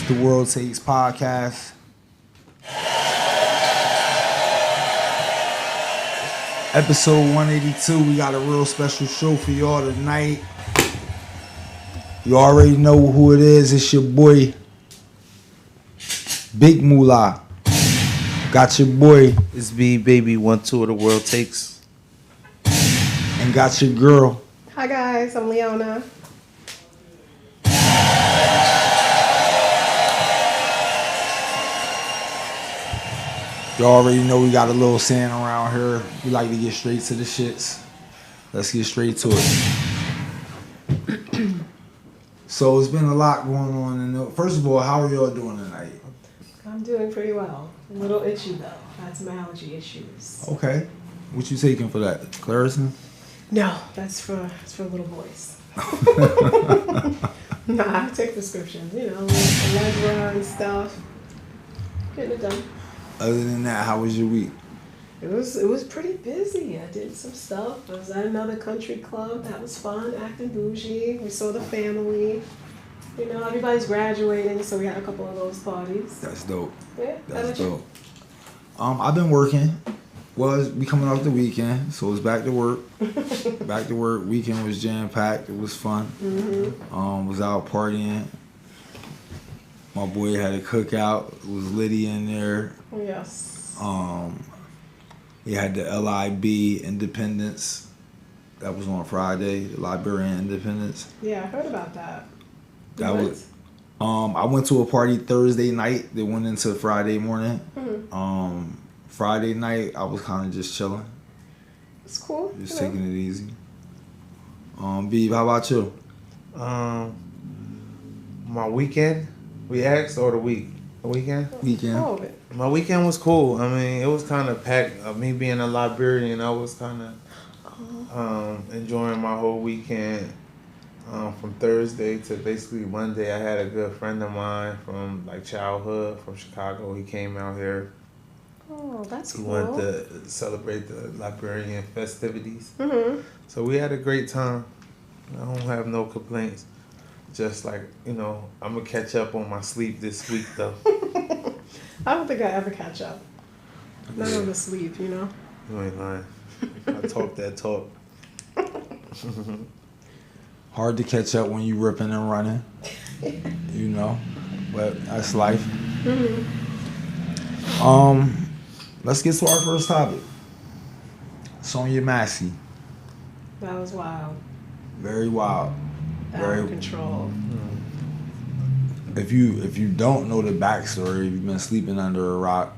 The World Takes Podcast. Episode 182. We got a real special show for y'all tonight. You already know who it is. It's your boy, Big Moolah. Got your boy. It's B Baby 1-2 of The World Takes. And got your girl. Hi guys, I'm Leona. You already know we got a little saying around here. We like to get straight to the shits. Let's get straight to it. So it's been a lot going on. First of all, how are y'all doing tonight? I'm doing pretty well. A little itchy though. I had some allergy issues. Okay. What you taking for that? Claritin? No, that's for little boys. Nah, I take prescriptions. You know, Allegra and stuff. Getting it done. Other than that, how was your week? It was pretty busy. I did some stuff. I was at another country club. That was fun. Acting bougie. We saw the family. You know, everybody's graduating, so we had a couple of those parties. That's dope. Yeah, That's dope. I've been working. Well, we coming off the weekend, so it's back to work. Back to work. Weekend was jam packed. It was fun. Mm-hmm. Was out partying. My boy had a cookout. It was Liddy in there. Yes. He had the LIB Independence. That was on Friday. The Liberian Independence. Yeah, I heard about that. That was. I went to a party Thursday night that went into Friday morning. Mm-hmm. Friday night I was kind of just chilling. It's cool. Just taking it easy. Beeb, how about you? My weekend, we asked, or the week? The weekend? Weekend. All of it. My weekend was cool. I mean, it was kind of packed. Me being a Liberian, I was kind of enjoying my whole weekend. From Thursday to basically Monday, I had a good friend of mine from like childhood from Chicago. He came out here. Oh, that's He cool. wanted to celebrate the Liberian festivities. Mm-hmm. So we had a great time. I don't have no complaints. Just like, you know, I'm going to catch up on my sleep this week, though. I don't think I ever catch up. Not on the sleep, you know? You ain't lying. I talk that talk. Hard to catch up when you ripping and running. You know, but that's life. Mm-hmm. Let's get to our first topic. Sonya Massey. That was wild. Very wild. Out of control. If you don't know the backstory, if you've been sleeping under a rock,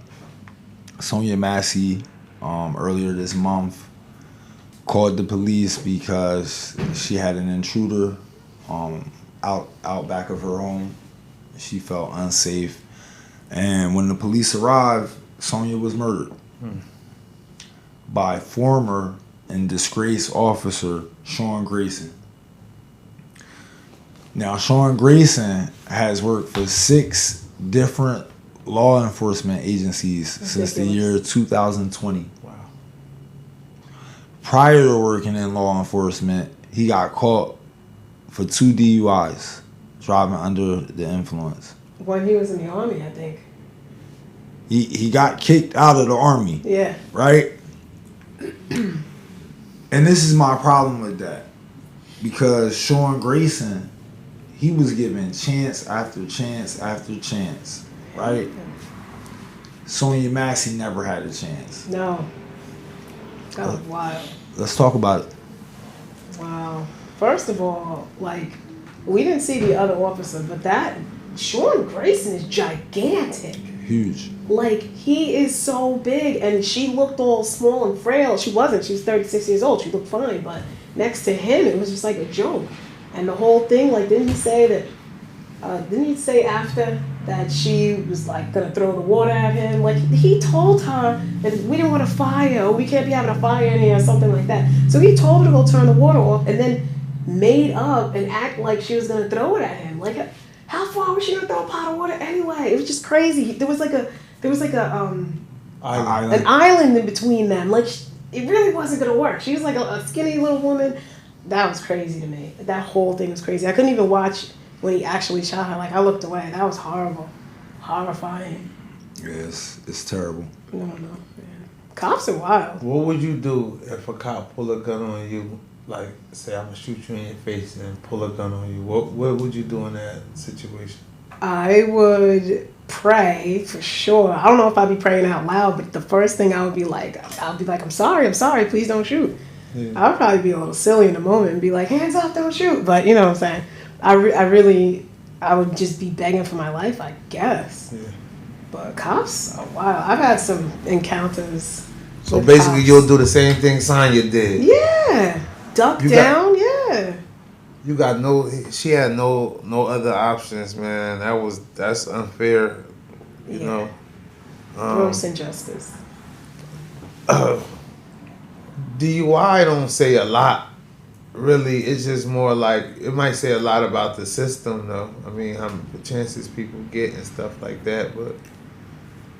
Sonya Massey, earlier this month, called the police because she had an intruder out back of her home. She felt unsafe, and when the police arrived, Sonya was murdered by former and disgraced officer Sean Grayson. Now, Sean Grayson has worked for 6 different law enforcement agencies since the year 2020. Wow. Prior to working in law enforcement, he got caught for 2 DUIs, driving under the influence. When he was in the Army, I think. He got kicked out of the Army, Yeah. right? And this is my problem with that. Because Sean Grayson, he was given chance after chance after chance, right? Sonya Massey never had a chance. No. That was wild. Let's talk about it. Wow. First of all, like, we didn't see the other officer, but that Sean Grayson is gigantic. Huge. Like, he is so big, and she looked all small and frail. She wasn't. She was 36 years old. She looked fine, but next to him, it was just like a joke. And the whole thing, like, didn't he say after that she was, like, gonna throw the water at him? Like, he told her that we didn't want a fire, or we can't be having a fire in here, or something like that. So he told her to go turn the water off, and then made up and act like she was gonna throw it at him. Like, how far was she gonna throw a pot of water anyway? It was just crazy. There was like an island in between them. Like, it really wasn't gonna work. She was like a skinny little woman. That was crazy to me. That whole thing was crazy. I couldn't even watch when he actually shot her. Like, I looked away. That was horrible. Horrifying. Yes, it's terrible. No, man. Cops are wild. What would you do if a cop pull a gun on you? Like, say, I'm gonna shoot you in your face and pull a gun on you. What would you do in that situation? I would pray for sure. I don't know if I'd be praying out loud, but the first thing I would be like, I'm sorry, please don't shoot. Yeah. I would probably be a little silly in the moment and be like, hands up, don't shoot. But you know what I'm saying? I would just be begging for my life, I guess. Yeah. But cops are wild. I've had some encounters. So with basically, cops. you'll do the same thing Sonya did. Yeah. Duck You down, yeah. You got no. She had no other options, man. That's unfair. You Yeah. know. Gross injustice. DUI don't say a lot. Really, it's just more like it might say a lot about the system, though. I mean, how the chances people get and stuff like that. But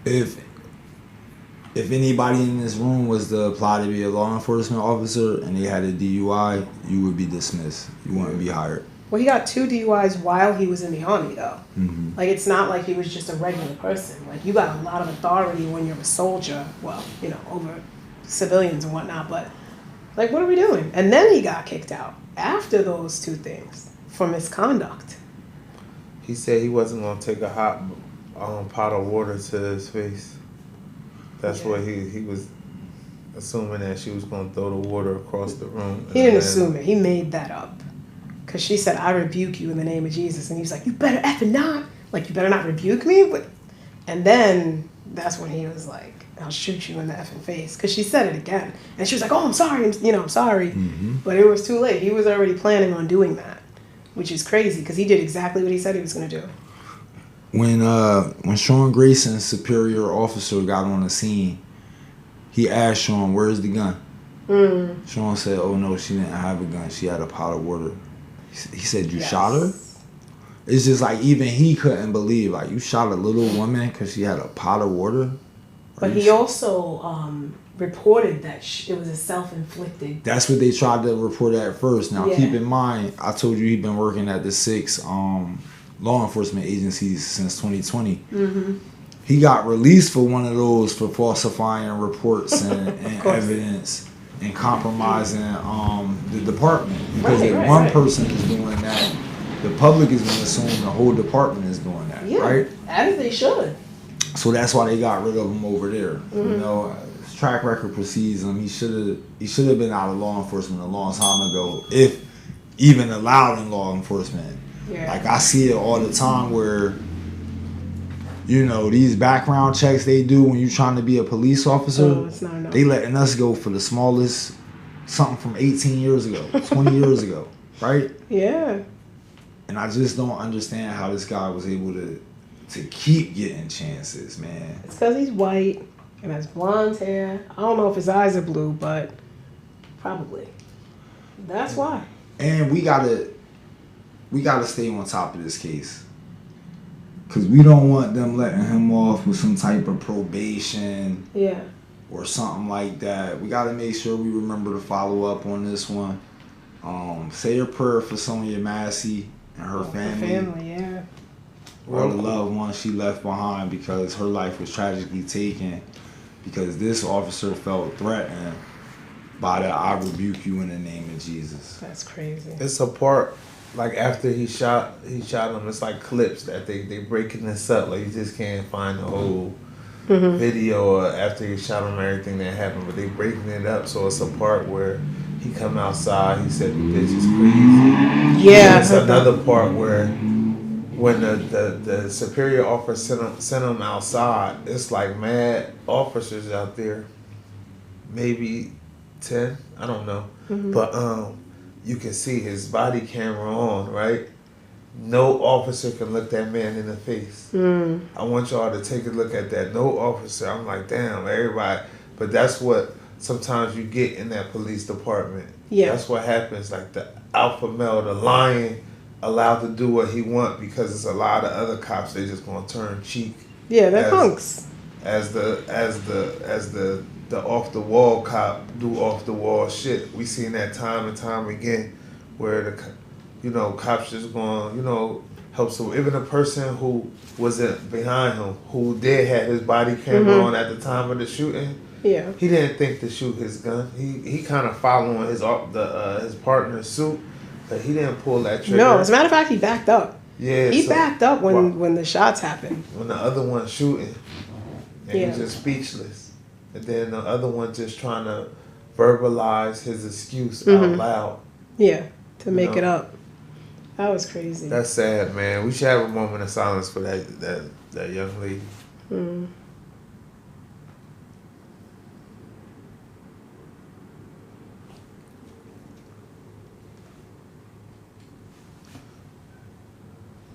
If anybody in this room was to apply to be a law enforcement officer and they had a DUI, you would be dismissed. You wouldn't be hired. Well, he got 2 DUIs while he was in the Army, though. Mm-hmm. Like, it's not like he was just a regular person. Like, you got a lot of authority when you're a soldier. Well, you know, over civilians and whatnot. But, like, what are we doing? And then he got kicked out after those 2 things for misconduct. he said he wasn't gonna take a hot pot of water to his face. That's Yeah. what he was assuming, that she was gonna throw the water across the room. He didn't assume it. He made that up. Because she said, I rebuke you in the name of Jesus. And he was like, you better effing not. Like, you better not rebuke me. But, and then that's when he was like, I'll shoot you in the effing face. Because she said it again. And she was like, oh, I'm sorry. I'm sorry. Mm-hmm. But it was too late. He was already planning on doing that, which is crazy because he did exactly what he said he was going to do. When Sean Grayson's superior officer got on the scene, he asked Sean, where's the gun? Sean said, oh no, she didn't have a gun. She had a pot of water. He said, you shot her? It's just like, even he couldn't believe, like, you shot a little woman because she had a pot of water? But he also reported that it was a self-inflicted. That's what they tried to report at first. Now, Yeah. keep in mind, I told you he'd been working at the 6 law enforcement agencies since 2020. Mm-hmm. He got released for one of those for falsifying reports and course. evidence and compromising the department. Because Right, if right, one right. person is doing that, the public is going to assume the whole department is doing that, Yeah, right? as they should. So that's why they got rid of him over there. Mm-hmm. You know, his track record precedes him. He should have been out of law enforcement a long time ago, if even allowed in law enforcement. Yeah. Like, I see it all the time where, you know, these background checks they do when you're trying to be a police officer, Oh, it's not enough. they letting us go for the smallest, something from 18 years ago, 20 years ago, right? Yeah. And I just don't understand how this guy was able to keep getting chances, man. It's because he's white and has blonde hair. I don't know if his eyes are blue, but probably. That's why. And we gotta stay on top of this case. Cause we don't want them letting him off with some type of probation Yeah. or something like that. We gotta make sure we remember to follow up on this one. Say a prayer for Sonya Massey and her family. Her family, yeah. All the loved ones she left behind, because her life was tragically taken because this officer felt threatened by the I rebuke you in the name of Jesus. That's crazy. it's a part, like after he shot him. It's like clips that they breaking this up. Like, you just can't find the whole video after he shot him and everything that happened. But they breaking it up, so it's a part where he come outside. He said the bitch is crazy. Yeah. It's another part where when the superior officer sent him outside, it's like mad officers out there, maybe 10, I don't know, but you can see his body camera on, right? No officer can look that man in the face. I want y'all to take a look at that. No officer. I'm like, damn, everybody. But that's what sometimes you get in that police department. Yeah. That's what happens. Like the alpha male, the lion, allowed to do what he want, because it's a lot of other cops. They just gonna turn cheek Yeah, they're as- punks. as the off the wall cop do off the wall shit. We seen that time and time again, where cops just going, help. So even a person who wasn't behind him, who did have his body camera on at the time of the shooting, Yeah. he didn't think to shoot his gun. He kind of following his partner's suit, but he didn't pull that trigger. No, as a matter of fact, he backed up. Yeah, He backed up when the shots happened. When the other one shooting, and Yeah. he's just speechless, and then the other one just trying to verbalize his excuse out loud. Yeah, to make know? it up. That was crazy. That's sad, man. We should have a moment of silence for that young lady. Mm.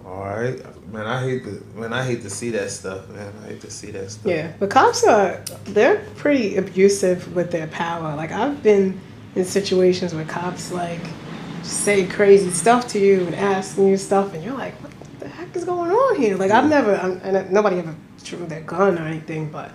All right, man. I hate to see that stuff, man. I hate to see that stuff. Yeah, but cops they're pretty abusive with their power. Like, I've been in situations where cops like say crazy stuff to you and asking you stuff, and you're like, what the heck is going on here? Like, nobody ever drew their gun or anything, but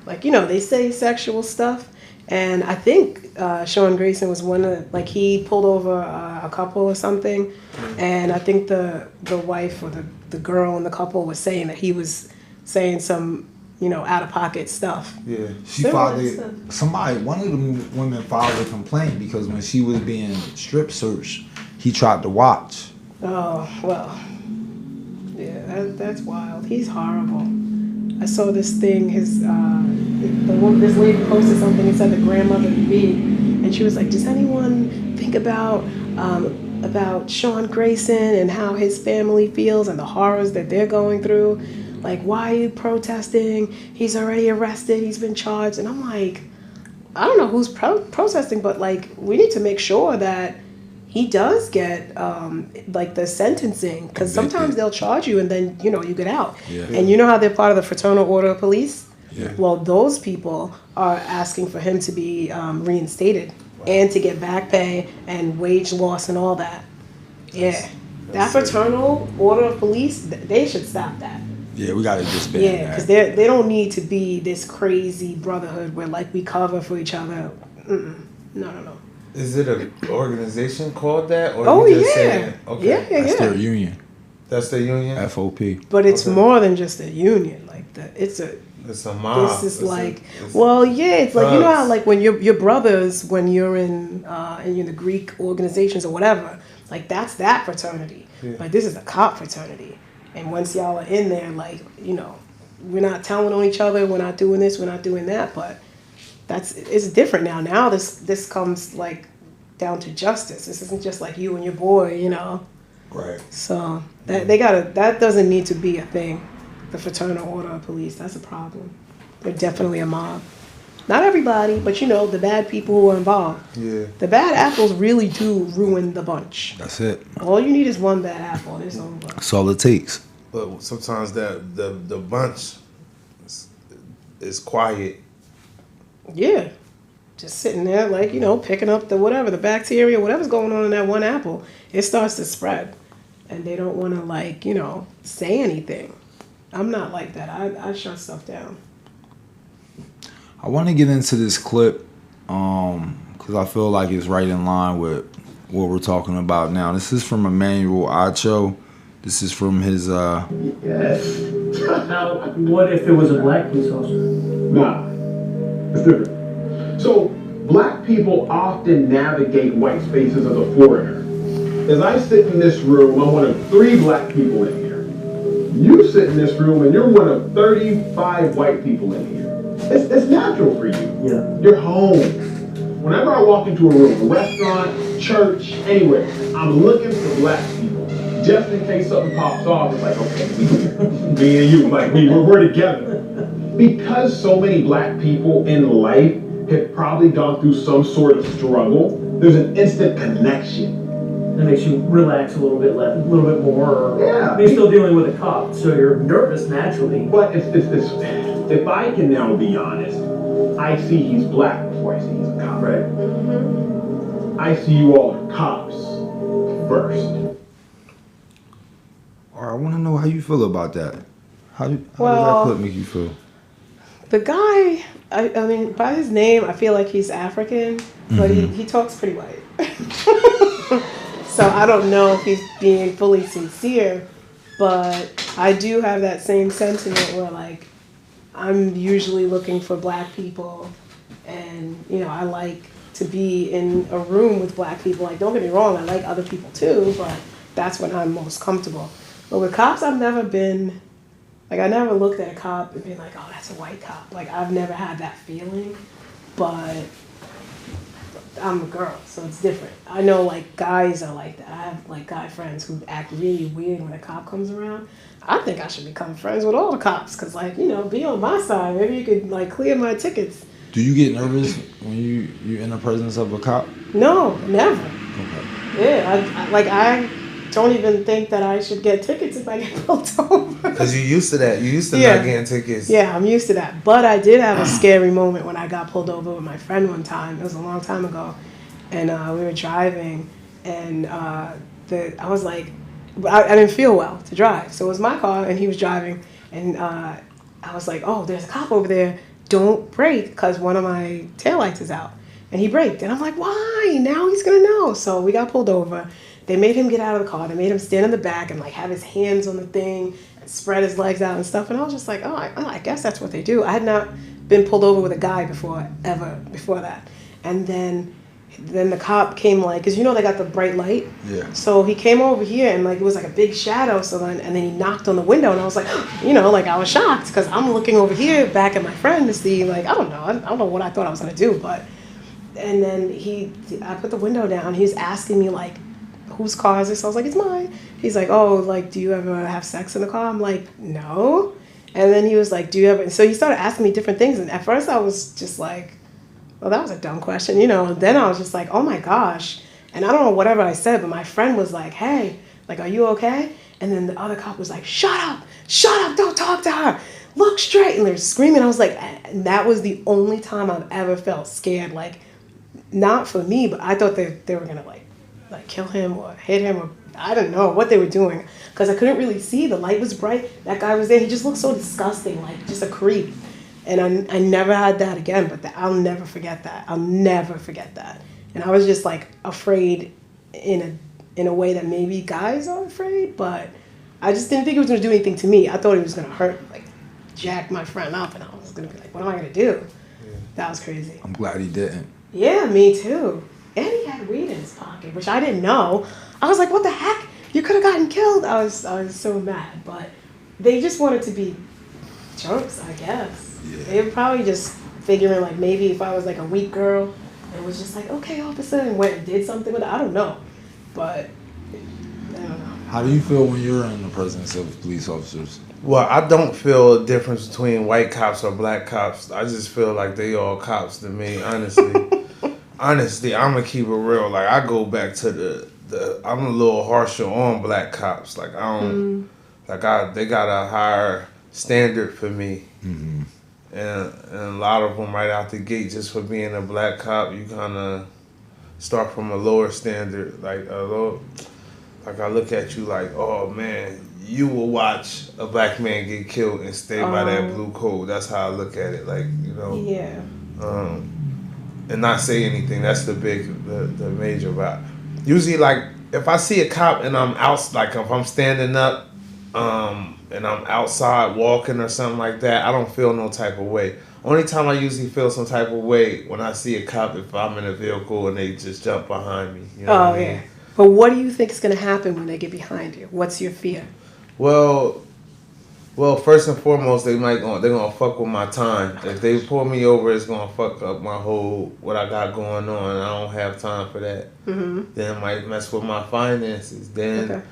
like, they say sexual stuff. And I think Sean Grayson was one of, like, he pulled over a couple or something, and I think the wife or the girl in the couple was saying that he was saying some, out of pocket stuff. Yeah. She filed one of the women filed a complaint because when she was being strip searched, he tried to watch. Oh, well, yeah, that's wild. He's horrible. I saw this thing, this lady posted something and said the grandmother to be, and she was like, does anyone think about Sean Grayson and how his family feels and the horrors that they're going through? Like, why are you protesting? He's already arrested, he's been charged. And I'm like, I don't know who's protesting, but like, we need to make sure that he does get like the sentencing, because sometimes they'll charge you and then you get out. Yeah. And you know how they're part of the Fraternal Order of Police? Yeah. Well, those people are asking for him to be reinstated and to get back pay and wage loss and all that. Yeah, that Fraternal Order of Police, they should stop that. Yeah, we gotta disband Yeah, that. because they don't need to be this crazy brotherhood where like we cover for each other. No. Is it an organization called that? Or Oh, you just yeah. saying, okay. Yeah. That's their union, That's the union? FOP. But it's Okay. more than just a union. Like it's a. It's a mob. This is like, it's well, yeah. It's like, you know how thugs. like when your brothers, when you're in the Greek organizations or whatever, like that's that fraternity. Yeah. But this is a cop fraternity, and once y'all are in there, like we're not telling on each other, we're not doing this, we're not doing that, but it's different now. Now this comes like down to justice. This isn't just like you and your boy, Right. So that doesn't need to be a thing. The Fraternal Order of Police, that's a problem. They're definitely a mob. Not everybody, but the bad people who are involved. Yeah. The bad apples really do ruin the bunch. That's it. All you need is one bad apple and it's over. That's all it takes. But sometimes the bunch is quiet. Yeah. Just sitting there like, picking up the bacteria, whatever's going on in that one apple, it starts to spread. And they don't want to say anything. I'm not like that. I shut stuff down. I want to get into this clip because I feel like it's right in line with what we're talking about now. This is from Emmanuel Acho. This is from his... Now, what if it was a black police officer? Nah, it's different. So, black people often navigate white spaces as a foreigner. As I sit in this room, I'm one of 3 black people in here. You sit in this room and you're one of 35 white people in here. It's natural for you. Yeah. You're home. Whenever I walk into a room, a restaurant, church, anywhere, I'm looking for black people. Just in case something pops off, it's like, okay, we here. Me and you, like we're together. Because so many black people in life have probably gone through some sort of struggle, there's an instant connection. That makes you relax a little bit more. Or Yeah. You're still dealing with a cop, so you're nervous naturally. But if I can now be honest, I see he's black before I see he's a cop. Right. I see you all are cops first. All right, I want to know how you feel about that. How does that Well- clip make you feel? The guy, I mean, by his name, I feel like he's African, but he talks pretty white. So I don't know if he's being fully sincere, but I do have that same sentiment where like I'm usually looking for black people, and I like to be in a room with black people. Like, don't get me wrong, I like other people too, but that's when I'm most comfortable. But with cops, I've never been like, I never looked at a cop and been like, oh, that's a white cop. Like, I've never had that feeling, but I'm a girl, so it's different. I know like guys are like that. I have like guy friends who act really weird when a cop comes around. I think I should become friends with all the cops, cause like be on my side. Maybe you could like clear my tickets. Do you get nervous when you're in the presence of a cop? No, never. Okay. Yeah, I don't even think that I should get tickets if I get pulled over. Because you used to that. You used to Yeah. not getting tickets. Yeah, I'm used to that. But I did have a scary moment when I got pulled over with my friend one time. It was a long time ago. And we were driving, and I was like, I didn't feel well to drive. So it was my car, and he was driving. And I was like, oh, there's a cop over there. Don't brake, because one of my taillights is out. And he braked. And I'm like, why? Now he's going to know. So we got pulled over. They made him get out of the car. They made him stand in the back and like have his hands on the thing and spread his legs out and stuff. And I was just like, oh, I guess that's what they do. I had not been pulled over with a guy before that. And then the cop came like, because they got the bright light. Yeah. So he came over here and like it was like a big shadow. So then he knocked on the window and I was like, like I was shocked because I'm looking over here back at my friend to see like I don't know what I thought I was gonna do, but and then I put the window down. He's asking me like, whose car is this? I was like, it's mine. He's like, oh, like, do you ever have sex in the car? I'm like, no. And then he was like, do you ever? So he started asking me different things. And at first I was just like, well, that was a dumb question, And then I was just like, oh my gosh. And I don't know whatever I said, but my friend was like, hey, like, are you okay? And then the other cop was like, shut up, don't talk to her. Look straight. And they're screaming. I was like, and that was the only time I've ever felt scared. Like, not for me, but I thought they were going to like kill him or hit him or I don't know what they were doing because I couldn't really see. The light was bright. That guy was there. He just looked so disgusting, like just a creep. And I never had that again, but I'll never forget that. I'll never forget that. And I was just like afraid in a way that maybe guys are afraid, but I just didn't think it was going to do anything to me. I thought it was going to hurt, like jack my friend up, and I was going to be like, what am I going to do? Yeah. That was crazy. I'm glad he didn't. Yeah, me too. And he had weed in his pocket, which I didn't know. I was like, what the heck? You could have gotten killed. I was so mad. But they just wanted to be jerks, I guess. Yeah. They were probably just figuring like maybe if I was like a weak girl and was just like, okay, officer, and went and did something with it. I don't know. But I don't know. How do you feel when you're in the presence of police officers? Well, I don't feel a difference between white cops or black cops. I just feel like they all cops to me, honestly. Honestly, I'm gonna keep it real. Like I go back to the I'm a little harsher on black cops. Like I don't they got a higher standard for me, and a lot of them right out the gate just for being a black cop, you kind of start from a lower standard. Like I look at you like, oh man, you will watch a black man get killed and stay by that blue code. That's how I look at it. Like Yeah. And not say anything. That's the major vibe. Usually, like if I see a cop and I'm out, like if I'm standing up, and I'm outside walking or something like that, I don't feel no type of way. Only time I usually feel some type of way when I see a cop if I'm in a vehicle and they just jump behind me. You know what I mean? Yeah. But what do you think is going to happen when they get behind you? What's your fear? Well, first and foremost, they're gonna fuck with my time. If they pull me over, it's gonna fuck up my what I got going on. I don't have time for that. Mm-hmm. Then it might mess with my finances. Then,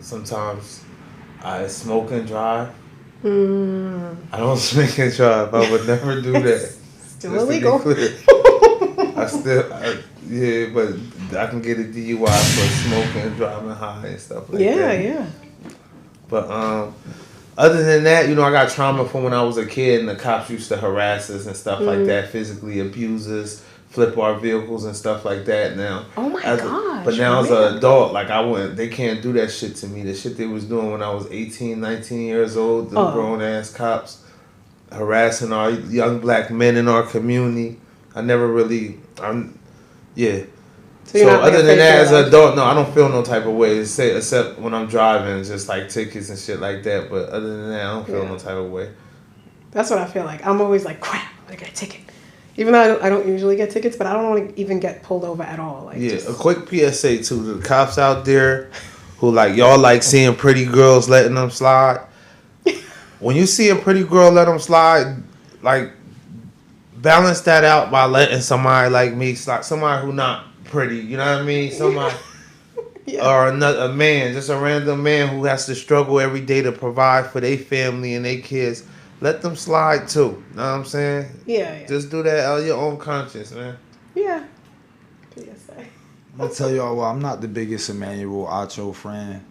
sometimes I smoke and drive. I don't smoke and drive. I would never do that. Still illegal. But I can get a DUI for smoking and driving high and stuff like that. Yeah. But other than that, I got trauma from when I was a kid and the cops used to harass us and stuff like that, physically abuse us, flip our vehicles and stuff like that now. Oh my gosh. But now as an adult, like they can't do that shit to me. The shit they was doing when I was 18, 19 years old, the grown ass cops harassing our young black men in our community. I never really, So you're So not like other than that, as an like, adult, no, I don't feel no type of way. Except when I'm driving, it's just like tickets and shit like that. But other than that, I don't feel no type of way. That's what I feel like. I'm always like, crap, I get a ticket. Even though I don't usually get tickets, but I don't want to even get pulled over at all. Like, Yeah, a quick PSA to the cops out there who like y'all like seeing pretty girls letting them slide. When you see a pretty girl let them slide, like balance that out by letting somebody like me slide. Somebody who not pretty, you know what I mean? Somebody or a man, just a random man who has to struggle every day to provide for their family and their kids. Let them slide too. Know what I'm saying? Yeah. Just do that out of your own conscience, man. Yeah. PSA. I'm gonna tell y'all, well, I'm not the biggest Emmanuel Acho fan.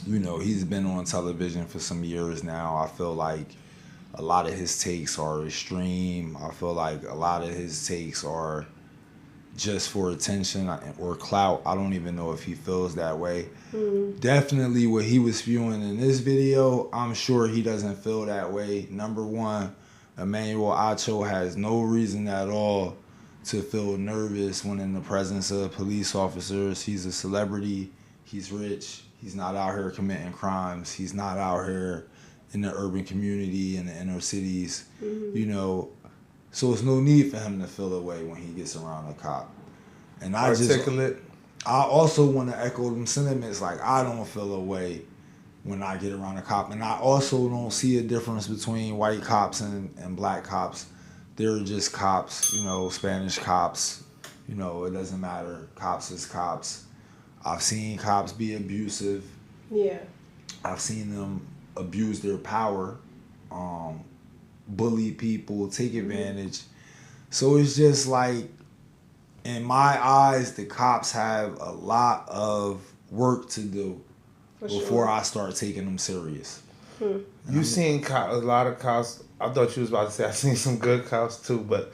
You know, he's been on television for some years now. I feel like a lot of his takes are extreme. I feel like a lot of his takes are just for attention or clout. I don't even know if he feels that way. Definitely what he was spewing in this video, I'm sure he doesn't feel that way. Number one, Emmanuel Acho has no reason at all to feel nervous when in the presence of police officers. He's a celebrity. He's rich. He's not out here committing crimes. He's not out here in the urban community, in the inner cities, you know. So it's no need for him to feel away when he gets around a cop. And I also want to echo them sentiments. Like, I don't feel away when I get around a cop. And I also don't see a difference between white cops and black cops. They're just cops, you know, Spanish cops. You know, it doesn't matter. Cops is cops. I've seen cops be abusive. Yeah. I've seen them abuse their power, bully people, take advantage. So it's just like, in my eyes, the cops have a lot of work to do before I start taking them serious. You seen a lot of cops. I thought you was about to say I seen some good cops too, but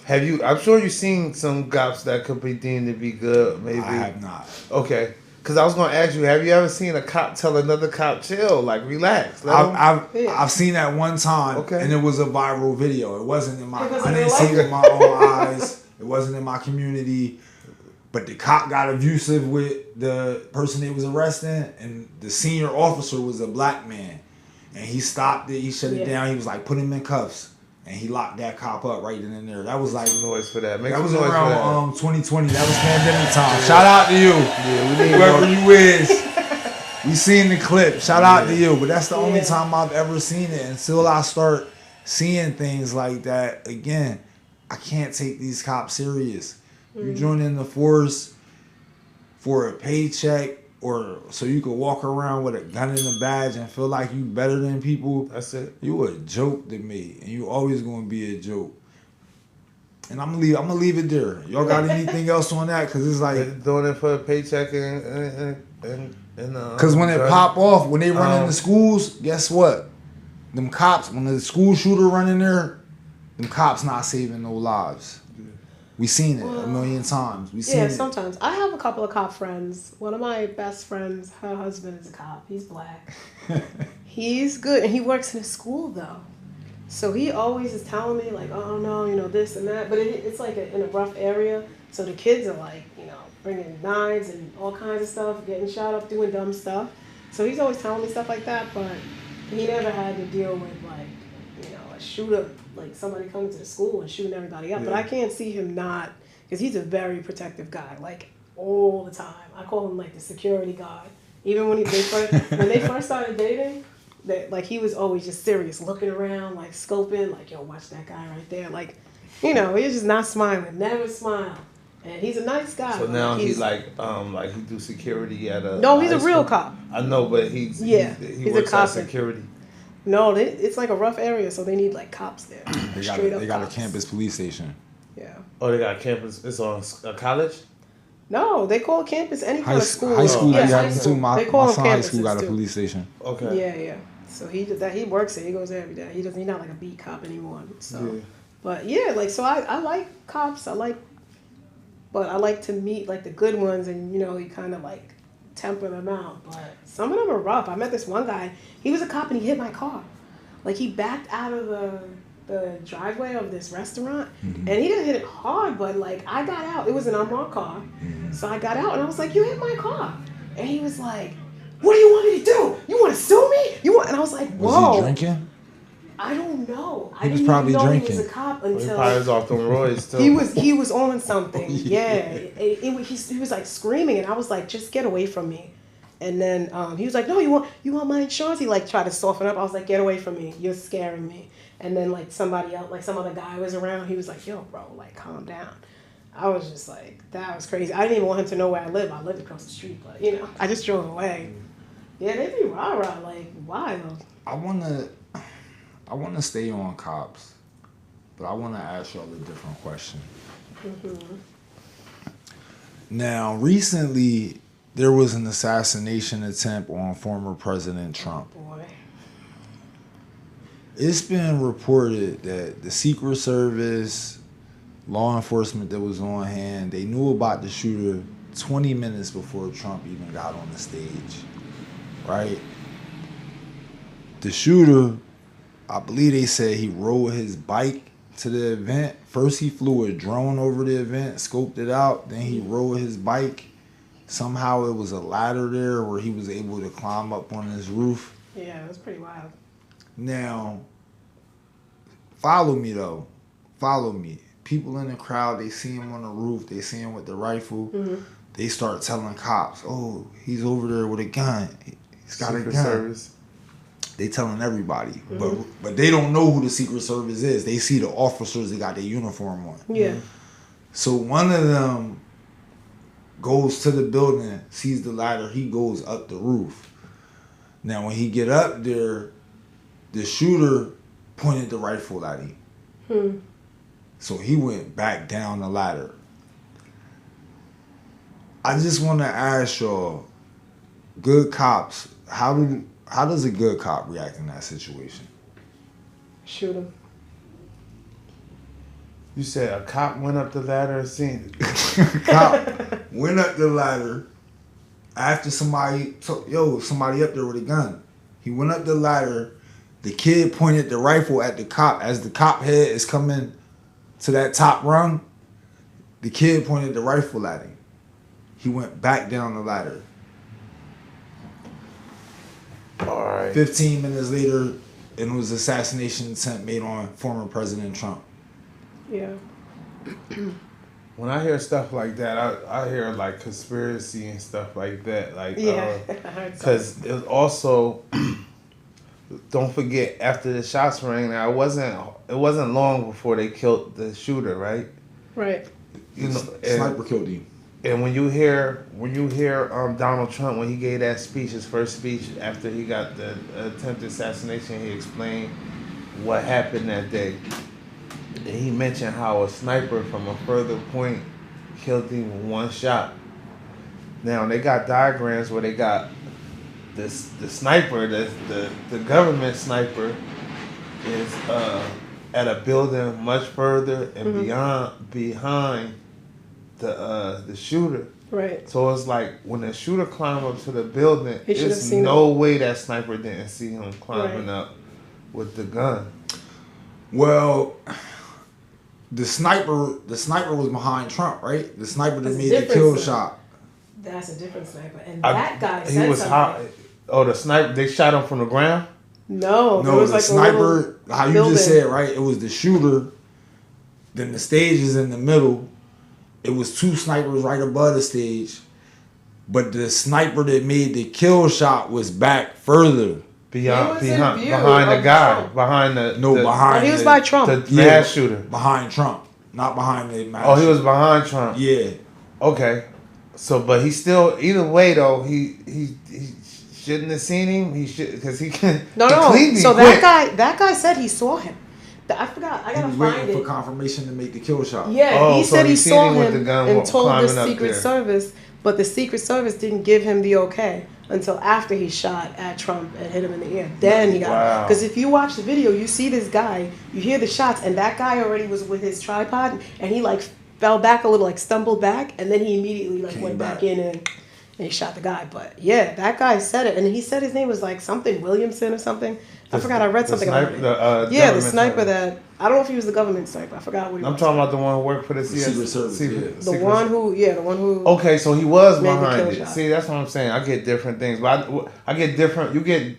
have you? I'm sure you've seen some cops that could be deemed to be good. Maybe I have not. Okay, because I was gonna ask you, have you ever seen a cop tell another cop, chill, like relax? I've seen that one time, and it was a viral video. It wasn't in my. I didn't see it with my own eyes. It wasn't in my community. But the cop got abusive with the person they was arresting, and the senior officer was a black man. And he stopped it, he shut it down, he was like, put him in cuffs. And he locked that cop up right then and there. That was like noise for that. That was around 2020. That was pandemic time. Shout out to you. Yeah, we need whoever you is. We seen the clip. Shout out to you. But that's the only time I've ever seen it. Until I start seeing things like that again, I can't take these cops serious. You join in the force for a paycheck or so you could walk around with a gun and a badge and feel like you better than people. That's it. You a joke to me, and you always gonna be a joke. And I'm gonna leave it there. Y'all got anything else on that? Cause it's like they're doing it for a paycheck and cause when it pop off, when they run into schools, guess what? Them cops, when the school shooter run in there, them cops not saving no lives. We seen it a million times. We seen it. Sometimes. I have a couple of cop friends. One of my best friends, her husband is a cop. He's black. He's good, and he works in a school though. So he always is telling me like, oh no, you know, this and that. But it's like in a rough area. So the kids are like, you know, bringing knives and all kinds of stuff, getting shot up, doing dumb stuff. So he's always telling me stuff like that. But he never had to deal with like, you know, a shooter, like somebody coming to the school and shooting everybody up. Yeah. But I can't see him not, because he's a very protective guy, like all the time. I call him like the security guard. Even when when they first started dating, that like he was always just serious, looking around, like scoping, like, yo, watch that guy right there. Like, you know, he's just not smiling, never smile. And he's a nice guy. So now he's like he do security at a. No, he's a real cop. I know, but he he's works a cop at security. No, it's like a rough area, so they need like cops there. They got a campus police station. Yeah. Oh, they got a campus. It's on a college. No, they call campus any kind of school. High school, high school. My son high school got a police station. Okay. Yeah. So he works there. He goes there every day. He's not like a beat cop anymore. So, but yeah, like so I like cops. But I like to meet like the good ones, and you know, you kind of like temper them out. But some of them are rough. I met this one guy. He was a cop and he hit my car. Like he backed out of the driveway of this restaurant, and he didn't hit it hard, but like I got out. It was an unmarked car, so I got out and I was like, "You hit my car," and he was like, "What do you want me to do? You want to sue me? You want?" And I was like, "Whoa." Was he drinking? I don't know. He I was didn't probably even know drinking. he was a cop He until probably was off them roids too. he was on something. He was like screaming, and I was like, "Just get away from me." And then he was like, "No, you want my insurance?" He like tried to soften up. I was like, "Get away from me! You're scaring me." And then like somebody else, like some other guy was around. He was like, "Yo, bro, like calm down." I was just like, that was crazy. I didn't even want him to know where I live. I lived across the street, but you know, I just drove away. Yeah, they be rah-rah, like wild. I wanna stay on cops, but I wanna ask y'all a different question. Now, recently there was an assassination attempt on former President Trump. Boy. It's been reported that the Secret Service, law enforcement that was on hand, they knew about the shooter 20 minutes before Trump even got on the stage, right? The shooter, I believe they said he rode his bike to the event. First he flew a drone over the event, scoped it out, then he rode his bike. Somehow it was a ladder there where he was able to climb up on his roof. Yeah, it was pretty wild. Now, follow me though. Follow me. People in the crowd, they see him on the roof, they see him with the rifle. They start telling cops, "Oh, he's over there with a gun. He's got Secret a gun." Service. They telling everybody, but they don't know who the Secret Service is. They see the officers that got their uniform on. Yeah. So one of them goes to the building, sees the ladder, he goes up the roof. Now when he get up there, the shooter pointed the rifle at him. So he went back down the ladder. I just want to ask y'all, good cops, how does a good cop react in that situation? Shoot him. You said a cop went up the ladder and seen it. Cop went up the ladder after somebody told, somebody up there with a gun. He went up the ladder. The kid pointed the rifle at the cop. As the cop head is coming to that top rung, the kid pointed the rifle at him. He went back down the ladder. All right. 15 minutes later, and it was an assassination attempt made on former President Trump. Yeah. When I hear stuff like that, I hear like conspiracy and stuff like that. Like, Yeah. I heard because it was also, don't forget, after the shots rang, now it wasn't long before they killed the shooter, right? Right. You know, Sniper killed him. and when you hear Donald Trump, when he gave that speech, his first speech after he got the attempted assassination, he explained what happened that day. And he mentioned how a sniper from a further point killed him with one shot. Now they got diagrams where they got the sniper, the government sniper, is at a building much further and behind the shooter. Right. So it's like when the shooter climbed up to the building, He should have there's seen no way that sniper didn't see him climbing up with the gun. Well, the sniper was behind Trump, right? The sniper that That's made the different, kill sir. shot. That's a different sniper. And that guy He said was something. hot. Oh, the sniper! They shot him from the ground. No, there No, was the like a sniper, little how you building. just said, right? It was the shooter. Then the stage is in the middle. It was two snipers right above the stage. But the sniper that made the kill shot was back further. Behind He was in view behind the of guy. Trump. Behind the No, the, behind Oh, he was the, by Trump. the mass shooter. Behind Trump. Not behind the mass Oh, he was shooter. behind Trump. Yeah. Okay. So, but he still, either way though, he shouldn't have seen him. He should, because he can. No. completely So quit. that guy said he saw him. I forgot. I He gotta was find waiting it. for confirmation to make the kill shot. Yeah, Oh, he so said he he seen saw him with him the gun and told the climbing up Secret there. Service, but the Secret Service didn't give him the okay until after he shot at Trump and hit him in the ear. Then he got Wow. because if you watch the video, you see this guy, you hear the shots, and that guy already was with his tripod, and he like fell back a little, like stumbled back, and then he immediately like Came went back back. in and and he shot the guy. But yeah, that guy said it, and he said his name was like something Williamson or something. I forgot. I read something about it. The sniper that I don't know if he was the government sniper. I forgot what he was. I'm talking about the one who worked for the Secret Service. The one who. Okay, so he was made the behind kill it. shot. See, that's what I'm saying. I get different things, but I get different. You get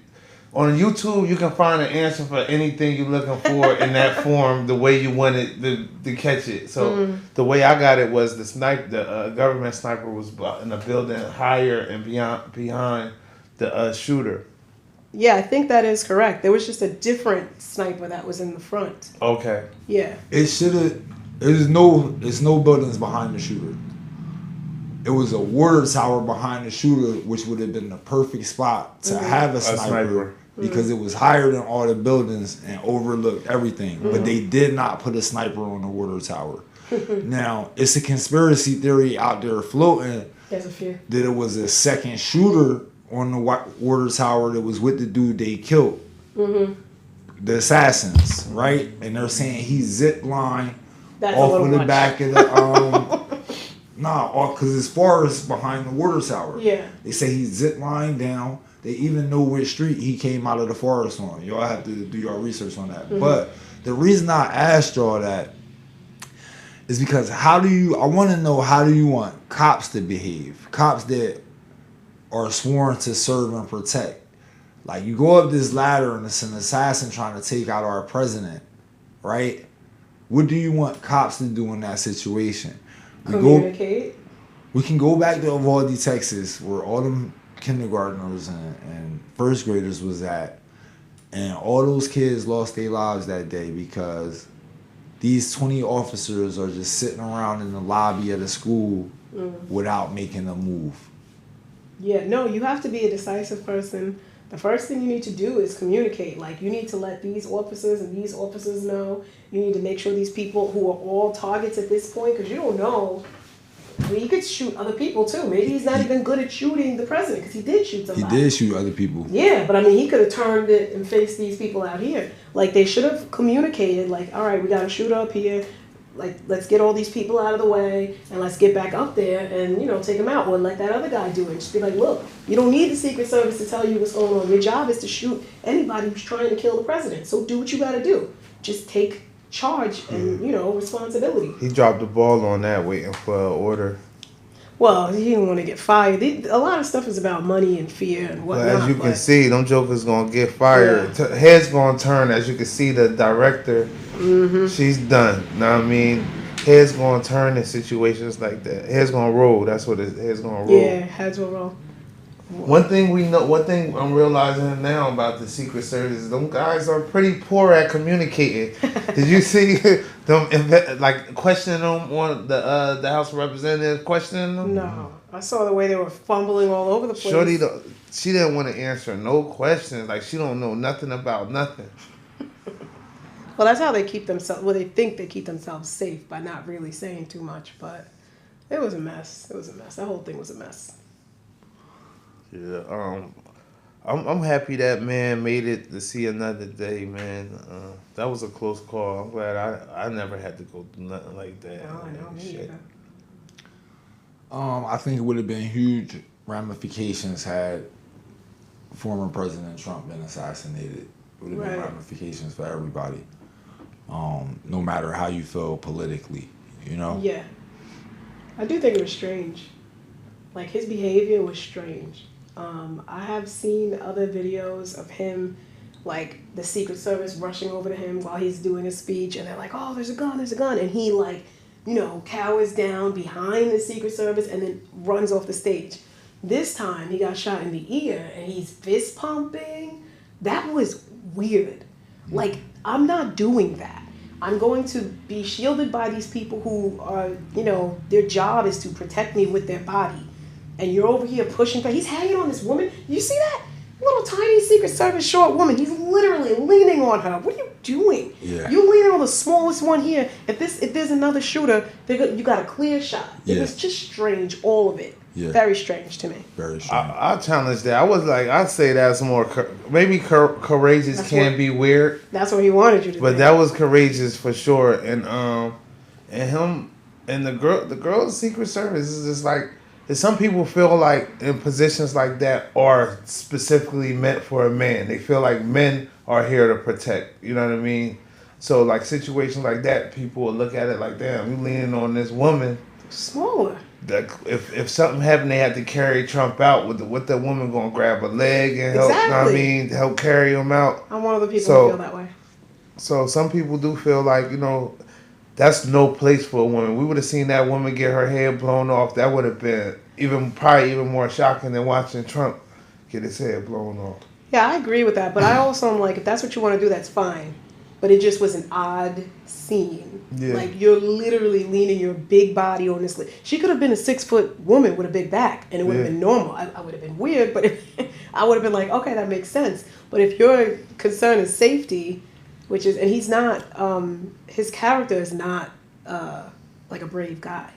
on YouTube, you can find an answer for anything you're looking for in that form, the way you want it to catch it. So the way I got it was the government sniper was in a building higher and behind the shooter. Yeah, I think that is correct. There was just a different sniper that was in the front. Okay. Yeah. It should have. There's no buildings behind the shooter. It was a water tower behind the shooter, which would have been the perfect spot to have a sniper. Because it was higher than all the buildings and overlooked everything. But they did not put a sniper on the water tower. Now, it's a conspiracy theory out there floating There's a few. that it was a second shooter on the water tower that was with the dude they killed. The assassins, right? And they're saying he zip line That's off a little of the much. back of the because it's forest behind the water tower. Yeah. They say he zip lined down. They even know which street he came out of the forest on. Y'all have to do your research on that. But the reason I asked y'all that is because I want to know, how do you want cops to behave? Cops that are sworn to serve and protect. Like, you go up this ladder and it's an assassin trying to take out our president, right? What do you want cops to do in that situation? Communicate. We can go back to Uvalde, Texas, where all them kindergartners and first graders was at, and all those kids lost their lives that day because these 20 officers are just sitting around in the lobby of the school without making a move. Yeah, no, you have to be a decisive person. The first thing you need to do is communicate. Like, you need to let these officers and these officers know. You need to make sure these people who are all targets at this point, because you don't know. I mean, he could shoot other people too. Maybe he's not even good at shooting the president, because he did shoot somebody. He did shoot other people. Yeah, but I mean, he could have turned it and faced these people out here. Like, they should have communicated, like, all right, we got a shooter up here. Like, let's get all these people out of the way and let's get back up there and, you know, take them out. Or let that other guy do it. Just be like, look, you don't need the Secret Service to tell you what's going on. Your job is to shoot anybody who's trying to kill the president. So do what you got to do. Just take charge and, you know, responsibility. He dropped the ball on that, waiting for an order. Well, he didn't want to get fired. A lot of stuff is about money and fear and whatnot. But as you can see, them jokers gonna get fired. Yeah. Heads gonna turn. As you can see, the director, she's done. Know what I mean? Heads gonna turn in situations like that. Heads gonna roll. That's what it heads gonna roll. Yeah, heads will roll. One thing I'm realizing now about the Secret Service is them guys are pretty poor at communicating. Did you see them like questioning them on the House of Representatives questioning them? No. I saw the way they were fumbling all over the place. Shorty, she didn't want to answer no questions. Like, she don't know nothing about nothing. Well, that's how they keep themselves. Well, they think they keep themselves safe by not really saying too much. But it was a mess. It was a mess. That whole thing was a mess. Yeah, I'm happy that man made it to see another day, man. That was a close call. I'm glad I never had to go through nothing like that. No, I know, me Shit. either. I think it would have been huge ramifications had former President Trump been assassinated. It would have been Right. ramifications for everybody. No matter how you feel politically, you know? Yeah. I do think it was strange. Like, his behavior was strange. I have seen other videos of him, like, the Secret Service rushing over to him while he's doing a speech, and they're like, oh, there's a gun, and he, like, you know, cowers down behind the Secret Service and then runs off the stage. This time, he got shot in the ear, and he's fist pumping. That was weird. Like, I'm not doing that. I'm going to be shielded by these people who are, you know, their job is to protect me with their body. And you're over here pushing, but he's hanging on this woman. You see that? Little tiny Secret Service short woman. He's literally leaning on her. What are you doing? Yeah. You're leaning on the smallest one here. If there's another shooter, you got a clear shot. It Yeah. was just strange, all of it. Yeah. Very strange to me. Very strange. I challenge that. I'd say that's more maybe courageous That's can what- be weird, That's what he wanted you to but think. that was courageous for sure. And him and the girl's Secret Service is just like, some people feel like in positions like that are specifically meant for a man. They feel like men are here to protect. You know what I mean? So like situations like that, people will look at it like, damn, you leaning on this woman. Smaller. That if something happened, they had to carry Trump out. With the woman gonna grab a leg and help. You know what I mean? Help carry him out. I'm one of the people So- who feel that way. So some people do feel like, you know, that's no place for a woman. We would have seen that woman get her head blown off. That would have been probably even more shocking than watching Trump get his head blown off. Yeah, I agree with that, but I also am like, if that's what you want to do, that's fine. But it just was an odd scene. Yeah. Like you're literally leaning your big body on this. She could have been a 6-foot woman with a big back, and it would have Yeah. been normal. I would have been weird, but I would have been like, okay, that makes sense. But if your concern is safety, which is, and he's not, his character is not like a brave guy.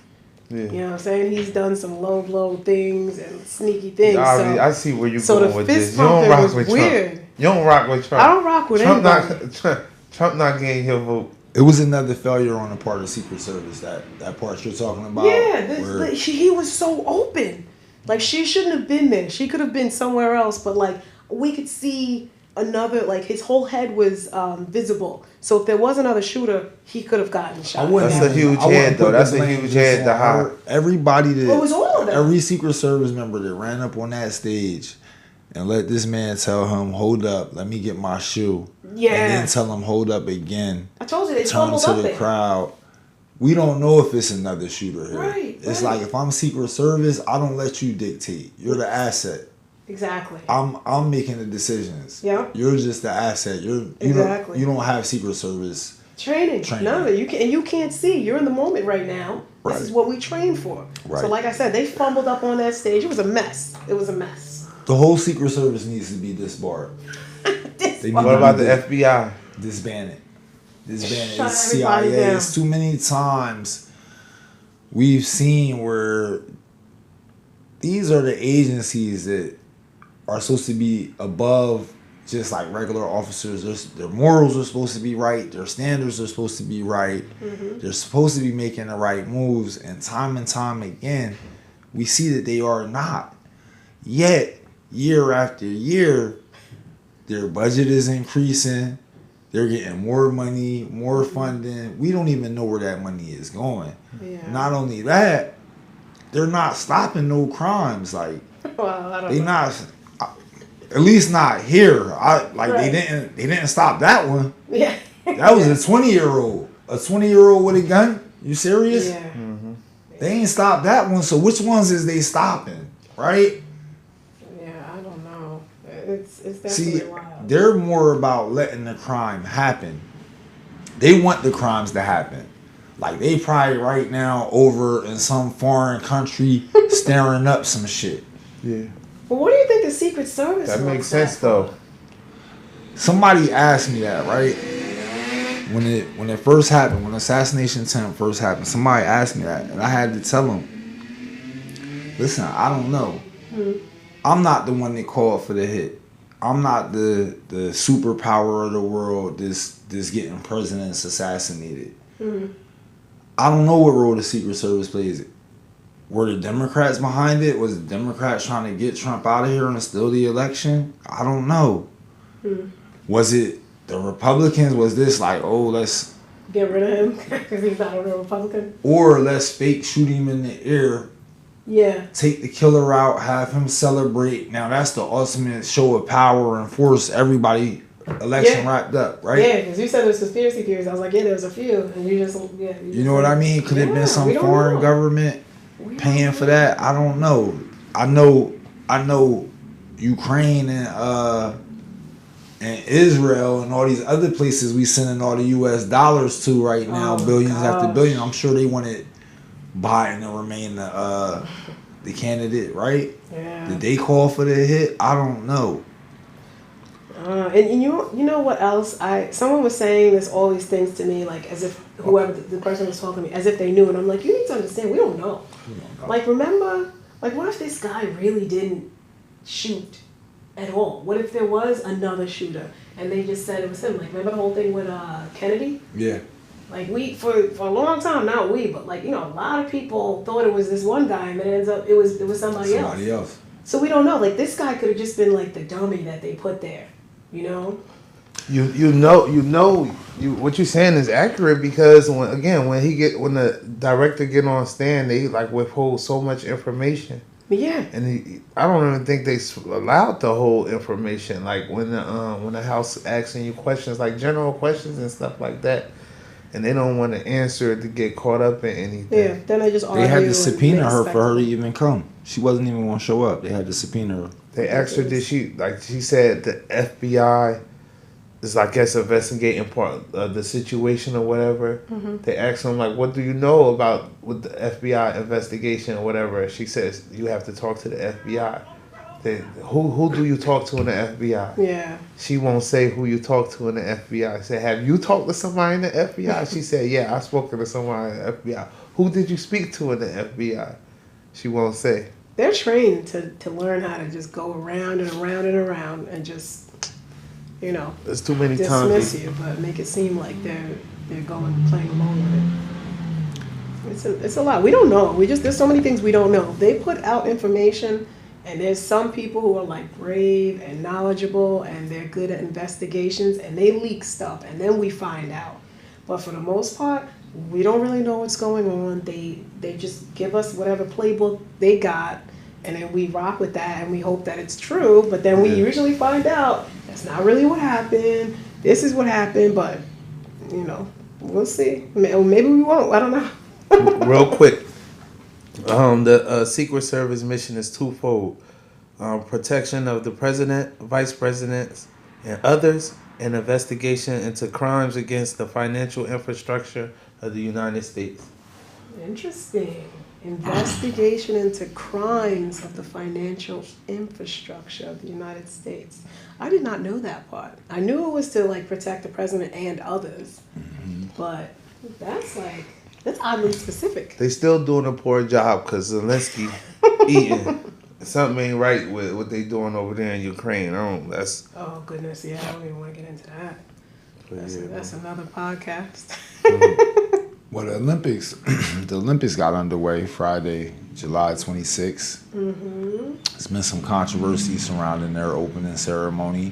Yeah. You know what I'm saying? He's done some low blow things and sneaky things. I see where you're so going the with fist this. You don't pumping rock was with weird. Trump. You don't rock with Trump. I don't rock with anybody. Trump not getting your vote. It was another failure on the part of Secret Service. That part you're talking about. Yeah, where- he was so open. Like she shouldn't have been there. She could have been somewhere else. But like we could see another. Like his whole head was visible. So if there was another shooter, he could have gotten shot. That's a huge head, though. That's a huge head to hide. Everybody that Well, it was all of them. every Secret Service member that ran up on that stage and let this man tell him, "Hold up, let me get my shoe." Yeah. And then tell him, "Hold up again." I told you they Turn fumbled to up the there. crowd. We don't know if it's another shooter here. Right, It's right. like if I'm Secret Service, I don't let you dictate. You're the asset. Exactly. I'm making the decisions. Yeah. You're just the asset. Exactly. You don't have Secret Service. Training. None of it. You can't see. You're in the moment right now. This Right. is what we train for. Right. So like I said, they fumbled up on that stage. It was a mess. It was a mess. The whole Secret Service needs to be disbarred. They need What to about be the FBI? disbanded? Disbanded. Shut It's everybody CIA. down. It's too many times we've seen where these are the agencies that are supposed to be above just like regular officers. Their morals are supposed to be right. Their standards are supposed to be right. They're supposed to be making the right moves. And time again, we see that they are not. Yet, year after year, their budget is increasing. They're getting more money, more funding. We don't even know where that money is going. Yeah. Not only that, they're not stopping no crimes. Like Well, I don't they know. not, at least not here. Right. They didn't stop that one. Yeah. That was a 20-year-old. A 20-year-old with a gun? You serious? Yeah. They ain't stopped that one. So which ones is they stopping? Right? Yeah, I don't know. It's definitely See, wild. they're more about letting the crime happen. They want the crimes to happen. Like they probably right now over in some foreign country staring up some shit. Yeah. But what do you think the Secret Service That wants makes sense, for? though. Somebody asked me that, right? When it first happened, when assassination attempt first happened, somebody asked me that, and I had to tell them, listen, I don't know. I'm not the one that called for the hit. I'm not the superpower of the world that's getting presidents assassinated. I don't know what role the Secret Service plays. Were the Democrats behind it? Was the Democrats trying to get Trump out of here and steal the election? I don't know. Was it the Republicans? Was this like, oh, let's Get rid of him because he's not a real Republican. or let's fake shoot him in the ear, Yeah. take the killer out, have him celebrate. Now that's the ultimate show of power and force. Everybody election Yeah. wrapped up, right? Yeah, because you said there's conspiracy theories. I was like, yeah, there's a few, and you just You know what I mean? Could it have Yeah, been some we don't foreign know. government We don't paying know. for that? I don't know. I know Ukraine and Israel and all these other places we sending all the US dollars to right now, Oh, billions after gosh. billion. I'm sure they wanted Biden to remain the candidate, right? Yeah. Did they call for the hit? I don't know. And you know what else? Someone was saying this all these things to me, like as if whoever the person was talking to me, as if they knew, and I'm like, you need to understand, we don't know. Like remember, like what if this guy really didn't shoot at all? What if there was another shooter and they just said it was him? Like remember the whole thing with Kennedy? Yeah. Like for a long time, not we, but like, you know, a lot of people thought it was this one guy, and it ends up it was somebody else. So we don't know. Like this guy could have just been like the dummy that they put there, you know. What you're saying is accurate because when the director get on stand, they like withhold so much information. Yeah. And I don't even think they allowed the whole information. Like when the house asking you questions, like general questions and stuff like that, and they don't want to answer it to get caught up in anything. Yeah. Then they just argue. They had to subpoena her for her to even come. She wasn't even going to show up. They had to subpoena her. They asked her, she said the FBI is, I guess, investigating part of the situation or whatever. Mm-hmm. They asked him, like, what do you know about with the FBI investigation or whatever? She says, you have to talk to the FBI. Who do you talk to in the FBI? Yeah. She won't say who you talk to in the FBI. I said, have you talked to somebody in the FBI? She said, yeah, I've spoken to somebody in the FBI. Who did you speak to in the FBI? She won't say. They're trained to learn how to just go around and around and around and just, you know, there's too many dismiss times you, but make it seem like they're playing along with it. It's a lot. We don't know. There's so many things we don't know. They put out information, and there's some people who are like brave and knowledgeable, and they're good at investigations, and they leak stuff, and then we find out. But for the most part, we don't really know what's going on. They just give us whatever playbook they got, and then we rock with that, and we hope that it's true. But then we usually find out that's not really what happened. This is what happened, but you know, we'll see. Maybe we won't. I don't know. Real quick, the Secret Service mission is twofold: protection of the president, vice presidents, and others, and investigation into crimes against the financial infrastructure of the United States. Interesting. Investigation into crimes of the financial infrastructure of the United States. I did not know that part. I knew it was to like protect the president and others, but that's oddly specific. They still doing a poor job because Zelensky eating. Something ain't right with what they doing over there in Ukraine. Oh goodness, yeah, I don't even want to get into that. That's another podcast. Well, the Olympics got underway Friday, July 26th. Mm-hmm. There's been some controversy surrounding their opening ceremony.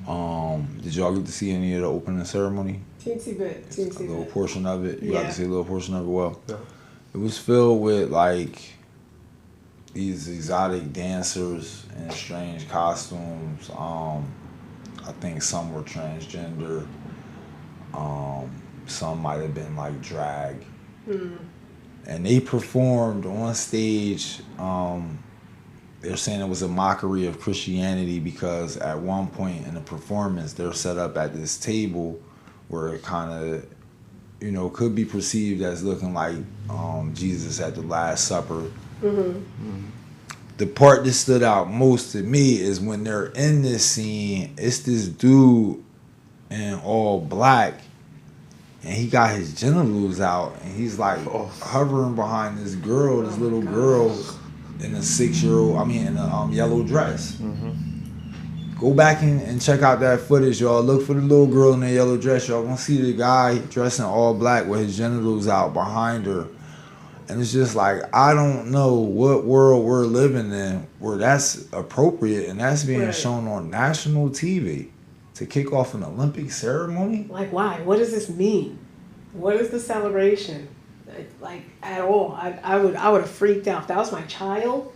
Did y'all get to see any of the opening ceremony? Teensy bit. A little portion of it. You got Yeah. to see a little portion of it. Well, Yeah. it was filled with like these exotic dancers in strange costumes. I think some were transgender. Some might have been like drag. And they performed on stage. They're saying it was a mockery of Christianity because at one point in the performance, they're set up at this table where it kind of, you know, could be perceived as looking like Jesus at the Last Supper. The part that stood out most to me is when they're in this scene, it's this dude in all black, and he got his genitals out, and he's like hovering behind this girl, this little girl in a 6-year-old, in a yellow dress. Go back and check out that footage, y'all. Look for the little girl in the yellow dress. Y'all gonna see the guy dressed in all black with his genitals out behind her. And it's just like, I don't know what world we're living in where that's appropriate and that's being shown on national TV to kick off an Olympic ceremony. Like, why? What does this mean? What is the celebration? Like, at all? I would have freaked out. If that was my child,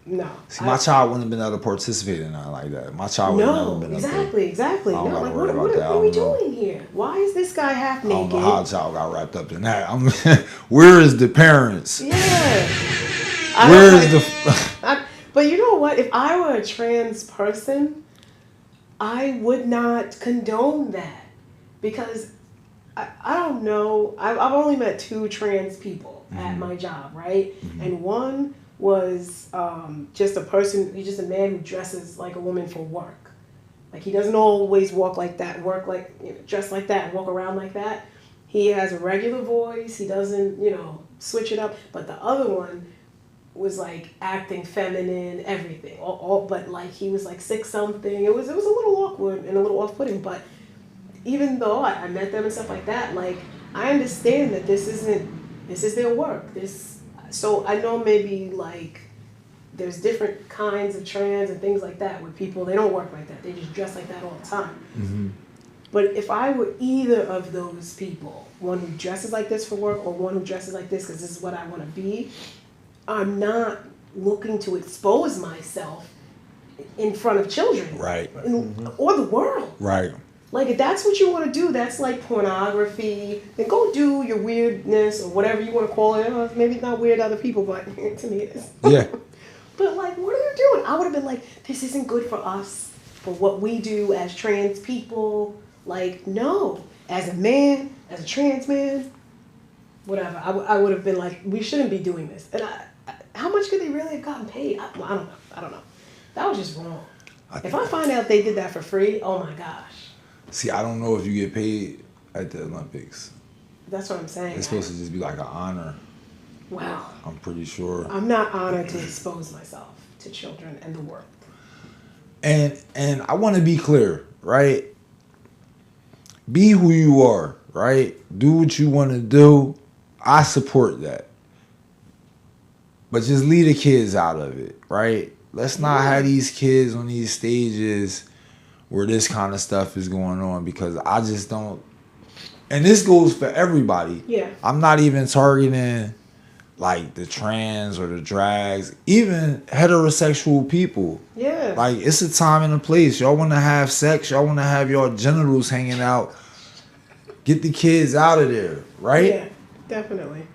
no. See, my child wouldn't have been able to participate in that like that. My child would have never been able to. Exactly. I don't No, gotta like, worry what about that. are we doing here? Why is this guy half I naked? don't know how a child got wrapped up in that. Where is the parents? Yeah. But you know what? If I were a trans person, I would not condone that because I don't know. I've only met 2 trans people at my job, right? And one was just a person. He's just a man who dresses like a woman for work. Like he doesn't always walk like that, dress like that, and walk around like that. He has a regular voice. He doesn't, switch it up. But the other one was like acting feminine, everything. But like he was like 6 something. It was a little awkward and a little off-putting. But even though I met them and stuff like that, like I understand that this is their work. So I know maybe like there's different kinds of trans and things like that where people, they don't work like that. They just dress like that all the time. Mm-hmm. But if I were either of those people, one who dresses like this for work or one who dresses like this because this is what I want to be, I'm not looking to expose myself in front of children. Right. Or the world. Right. Like, if that's what you want to do, that's like pornography. Then go do your weirdness or whatever you want to call it. Maybe it's not weird to other people, but to me it is. Yeah. But, like, what are you doing? I would have been like, this isn't good for us, for what we do as trans people. Like, no. As a man, as a trans man, whatever. I would have been like, we shouldn't be doing this. And how much could they really have gotten paid? I don't know. That was just wrong. If I find out they did that for free, oh my gosh. See, I don't know if you get paid at the Olympics. That's what I'm saying. It's supposed to just be like an honor. Wow. I'm pretty sure. I'm not honored to expose myself to children and the world. And I want to be clear, right? Be who you are, right? Do what you want to do. I support that. But just leave the kids out of it, right? Let's not have these kids on these stages where this kind of stuff is going on, because I just don't. And this goes for everybody. Yeah. I'm not even targeting like the trans or the drags, even heterosexual people. Yeah. Like, it's a time and a place. Y'all want to have sex. Y'all want to have your genitals hanging out. Get the kids out of there, right? Yeah, definitely.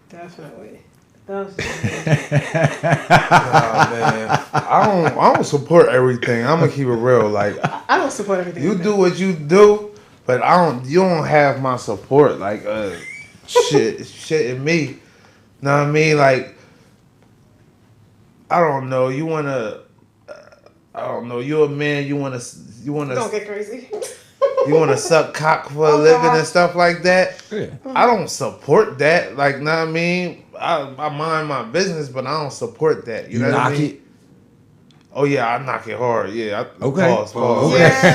Definitely. That was Man, I don't support everything. I'm gonna keep it real. Like, I don't support everything. you like do that. what you do, but you don't have my support. Like, shit in me. Know what I mean? Like, I don't know. You wanna, I don't know. You're a man. You wanna. Don't get crazy. You wanna suck cock for a Oh, living God. and stuff like that. Yeah. I don't support that. Like, know what I mean? I mind my business, but I don't support that. You know what I knock mean? it. Oh yeah, I knock it hard. Yeah. Okay. Pause. Yeah.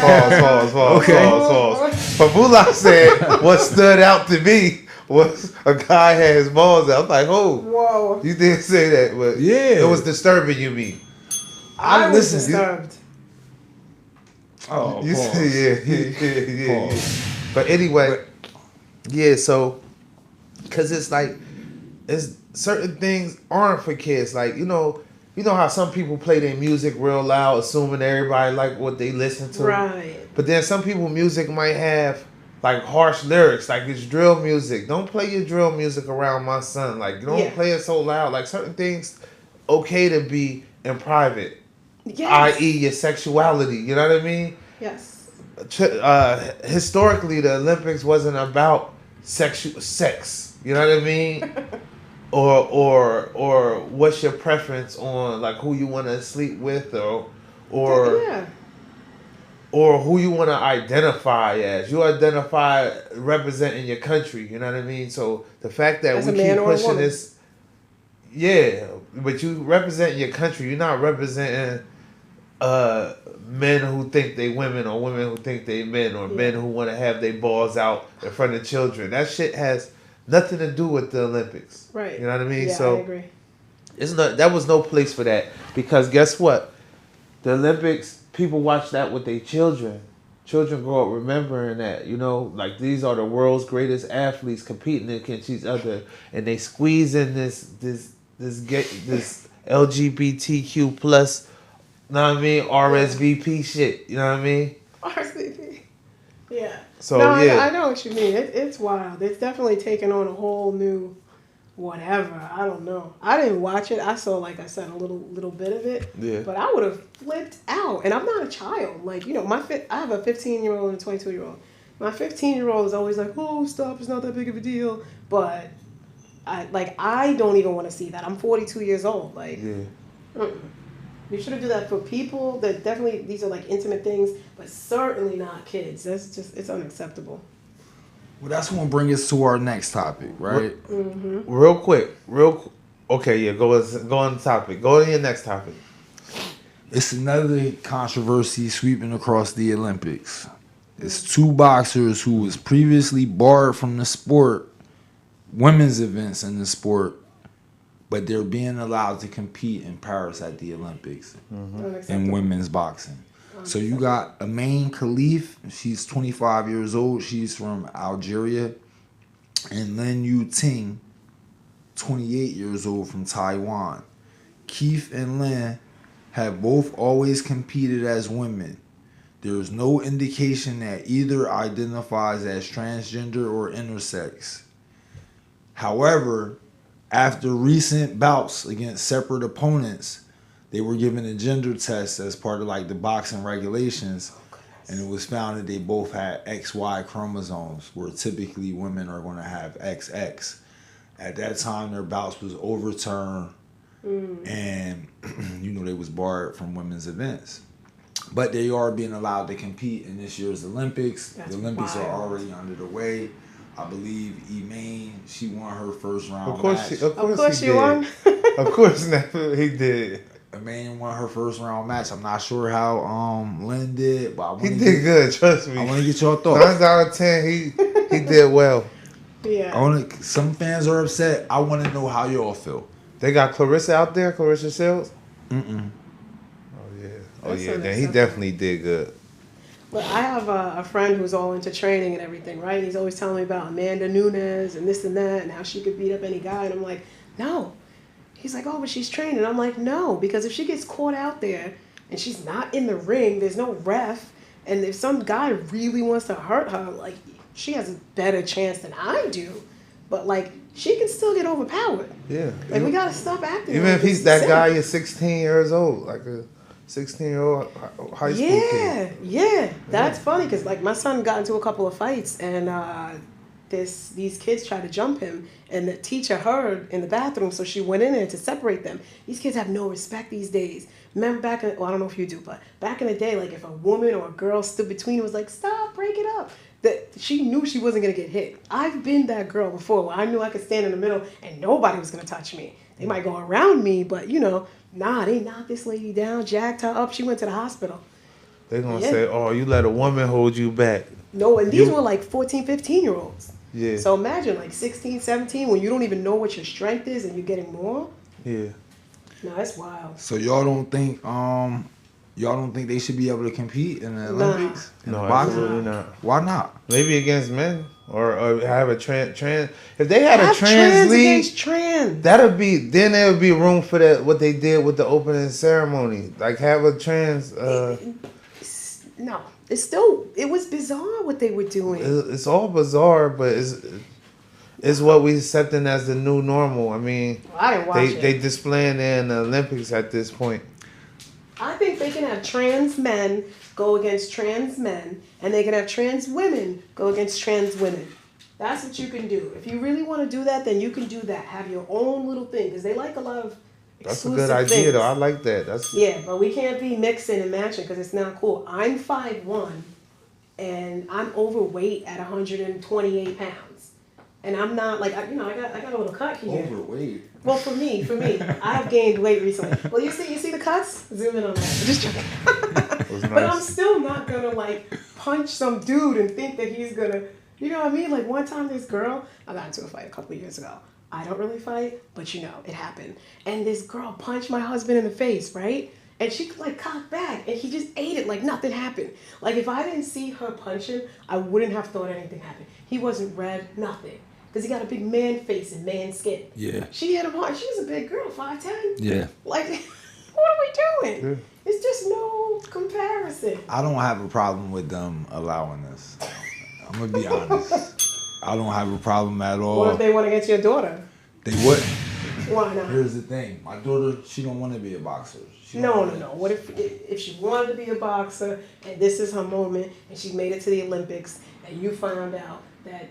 Pause. But Bullock said what stood out to me was a guy had his balls out. I'm like, oh, Whoa. you did say that, but Yeah. it was disturbing. You mean? I was listen. disturbed. Oh, You pause. said yeah. Pause. But anyway, yeah. So, cause it's like, it's certain things aren't for kids. Like, you know how some people play their music real loud, assuming everybody like what they listen to. Right. But then some people music might have like harsh lyrics, like it's drill music. Don't play your drill music around my son. Like, don't Yeah. play it so loud. Like, certain things okay to be in private, Yes. i.e. your sexuality. You know what I mean? Yes. Historically, the Olympics wasn't about sex. You know what I mean? or what's your preference on like who you want to sleep with, or Yeah. or who you want to identify as. You identify representing your country. You know what I mean? So the fact that As we a man keep or a pushing woman. this, yeah, but you represent your country. You're not representing men who think they women or women who think they men, or men who want to have their balls out in front of children. That shit has nothing to do with the Olympics. Right. You know what I mean? Yeah, So I agree. that was no place for that, because guess what? The Olympics, people watch that with their children. Children grow up remembering that, like these are the world's greatest athletes competing against each other, and they squeeze in this LGBTQ plus, know what I mean, RSVP shit. You know what I mean? RSVP. Yeah. So no, yeah, I know what you mean. It's wild. It's definitely taken on a whole new whatever. I don't know. I didn't watch it. I saw, like I said, a little bit of it. Yeah. But I would have flipped out. And I'm not a child. Like, I have a 15-year-old and a 22-year-old. My 15-year-old is always like, oh, stop, it's not that big of a deal. But I don't even want to see that. I'm 42 years old. Like, yeah. You shouldn't do that for people. That definitely, these are like intimate things, but certainly not kids. That's just, it's unacceptable. Well, that's going to bring us to our next topic, right? Real quick. Okay, yeah. Go on the topic. Go to your next topic. It's another controversy sweeping across the Olympics. It's 2 boxers who was previously barred from the sport, women's events in the sport, but they're being allowed to compete in Paris at the Olympics in women's boxing. So you got Amaine Khalif. She's 25 years old. She's from Algeria. And Lin Yu Ting, 28 years old, from Taiwan. Keith and Lin have both always competed as women. There is no indication that either identifies as transgender or intersex. However, after recent bouts against separate opponents, they were given a gender test as part of like the boxing regulations, and it was found that they both had XY chromosomes, where typically women are going to have XX. At that time, their bouts was overturned, and they was barred from women's events. But they are being allowed to compete in this year's Olympics. That's the Olympics wild. are already under the way. I believe Emaine, she won her first round Of course, match. of course she he won. did. Of course, he did. Emaine won her first round match. I'm not sure how Lynn did, but He did good. Trust me. I want to get your 9 thoughts. out of 10, he did well. Yeah. Some fans are upset. I want to know how y'all feel. They got Clarissa out there, Clarissa Shields. Mm-mm. Oh That's yeah, then he unacceptable. definitely did good. But I have a friend who's all into training and everything, right? He's always telling me about Amanda Nunes and this and that and how she could beat up any guy. And I'm like, no. He's like, oh, but she's training. I'm like, no, because if she gets caught out there and she's not in the ring, there's no ref, and if some guy really wants to hurt her, like, she has a better chance than I do. But, like, she can still get overpowered. Yeah. Like, we got to stop acting Even like if he's it's that silly. guy is 16 years old, like a 16-year-old high school kid. Yeah, that's funny because like my son got into a couple of fights and these kids tried to jump him and the teacher heard in the bathroom, so she went in there to separate them. These kids have no respect these days. Remember I don't know if you do, but back in the day, like if a woman or a girl stood between, it was like, stop, break it up. That she knew she wasn't gonna get hit. I've been that girl before where I knew I could stand in the middle and nobody was gonna touch me. They might go around me, but nah, they knocked this lady down, jacked her up. She went to the hospital. They're going to Yeah. say, oh, you let a woman hold you back. No, and these were like 14, 15-year-olds. Yeah. So imagine like 16, 17, when you don't even know what your strength is and you're getting more. Yeah. No, that's wild. So y'all don't think they should be able to compete in the Nah. Olympics? In No, the boxing? absolutely not. Why not? Maybe against men or have a trans. If they had a Have trans league, against trans. there would be room for that. What they did with the opening ceremony, like have a trans. No, it was bizarre what they were doing. It's all bizarre, but it's what we accepting as the new normal. I mean, I didn't watch it. they displaying it in the Olympics at this point. I think they can have trans men go against trans men, and they can have trans women go against trans women. That's what you can do. If you really want to do that, then you can do that. Have your own little thing, because they like a lot of That's a exclusive good idea, things. though. I like that. That's Yeah, but we can't be mixing and matching because it's not cool. I'm 5'1", and I'm overweight at 128 pounds, and I'm not like I got a little cut here. Overweight. Well, for me, I have gained weight recently. Well, you see the cuts? Zoom in on that. I'm just joking. was But I'm nice. still not gonna like punch some dude and think that he's gonna, you know what I mean? Like one time, this girl, I got into a fight a couple of years ago. I don't really fight, but it happened. And this girl punched my husband in the face, right? And she like cocked back, and he just ate it like nothing happened. Like if I didn't see her punch him, I wouldn't have thought anything happened. He wasn't red, nothing. Because he got a big man face and man skin. Yeah. She hit him hard. She was a big girl, 5'10". Yeah. Like, what are we doing? It's just no comparison. I don't have a problem with them allowing this. I'm gonna be honest. I don't have a problem at all. What if they want to get your daughter? They would. Why not? Here's the thing. My daughter, she don't want to be a boxer. No. What if she wanted to be a boxer and this is her moment and she made it to the Olympics and you found out that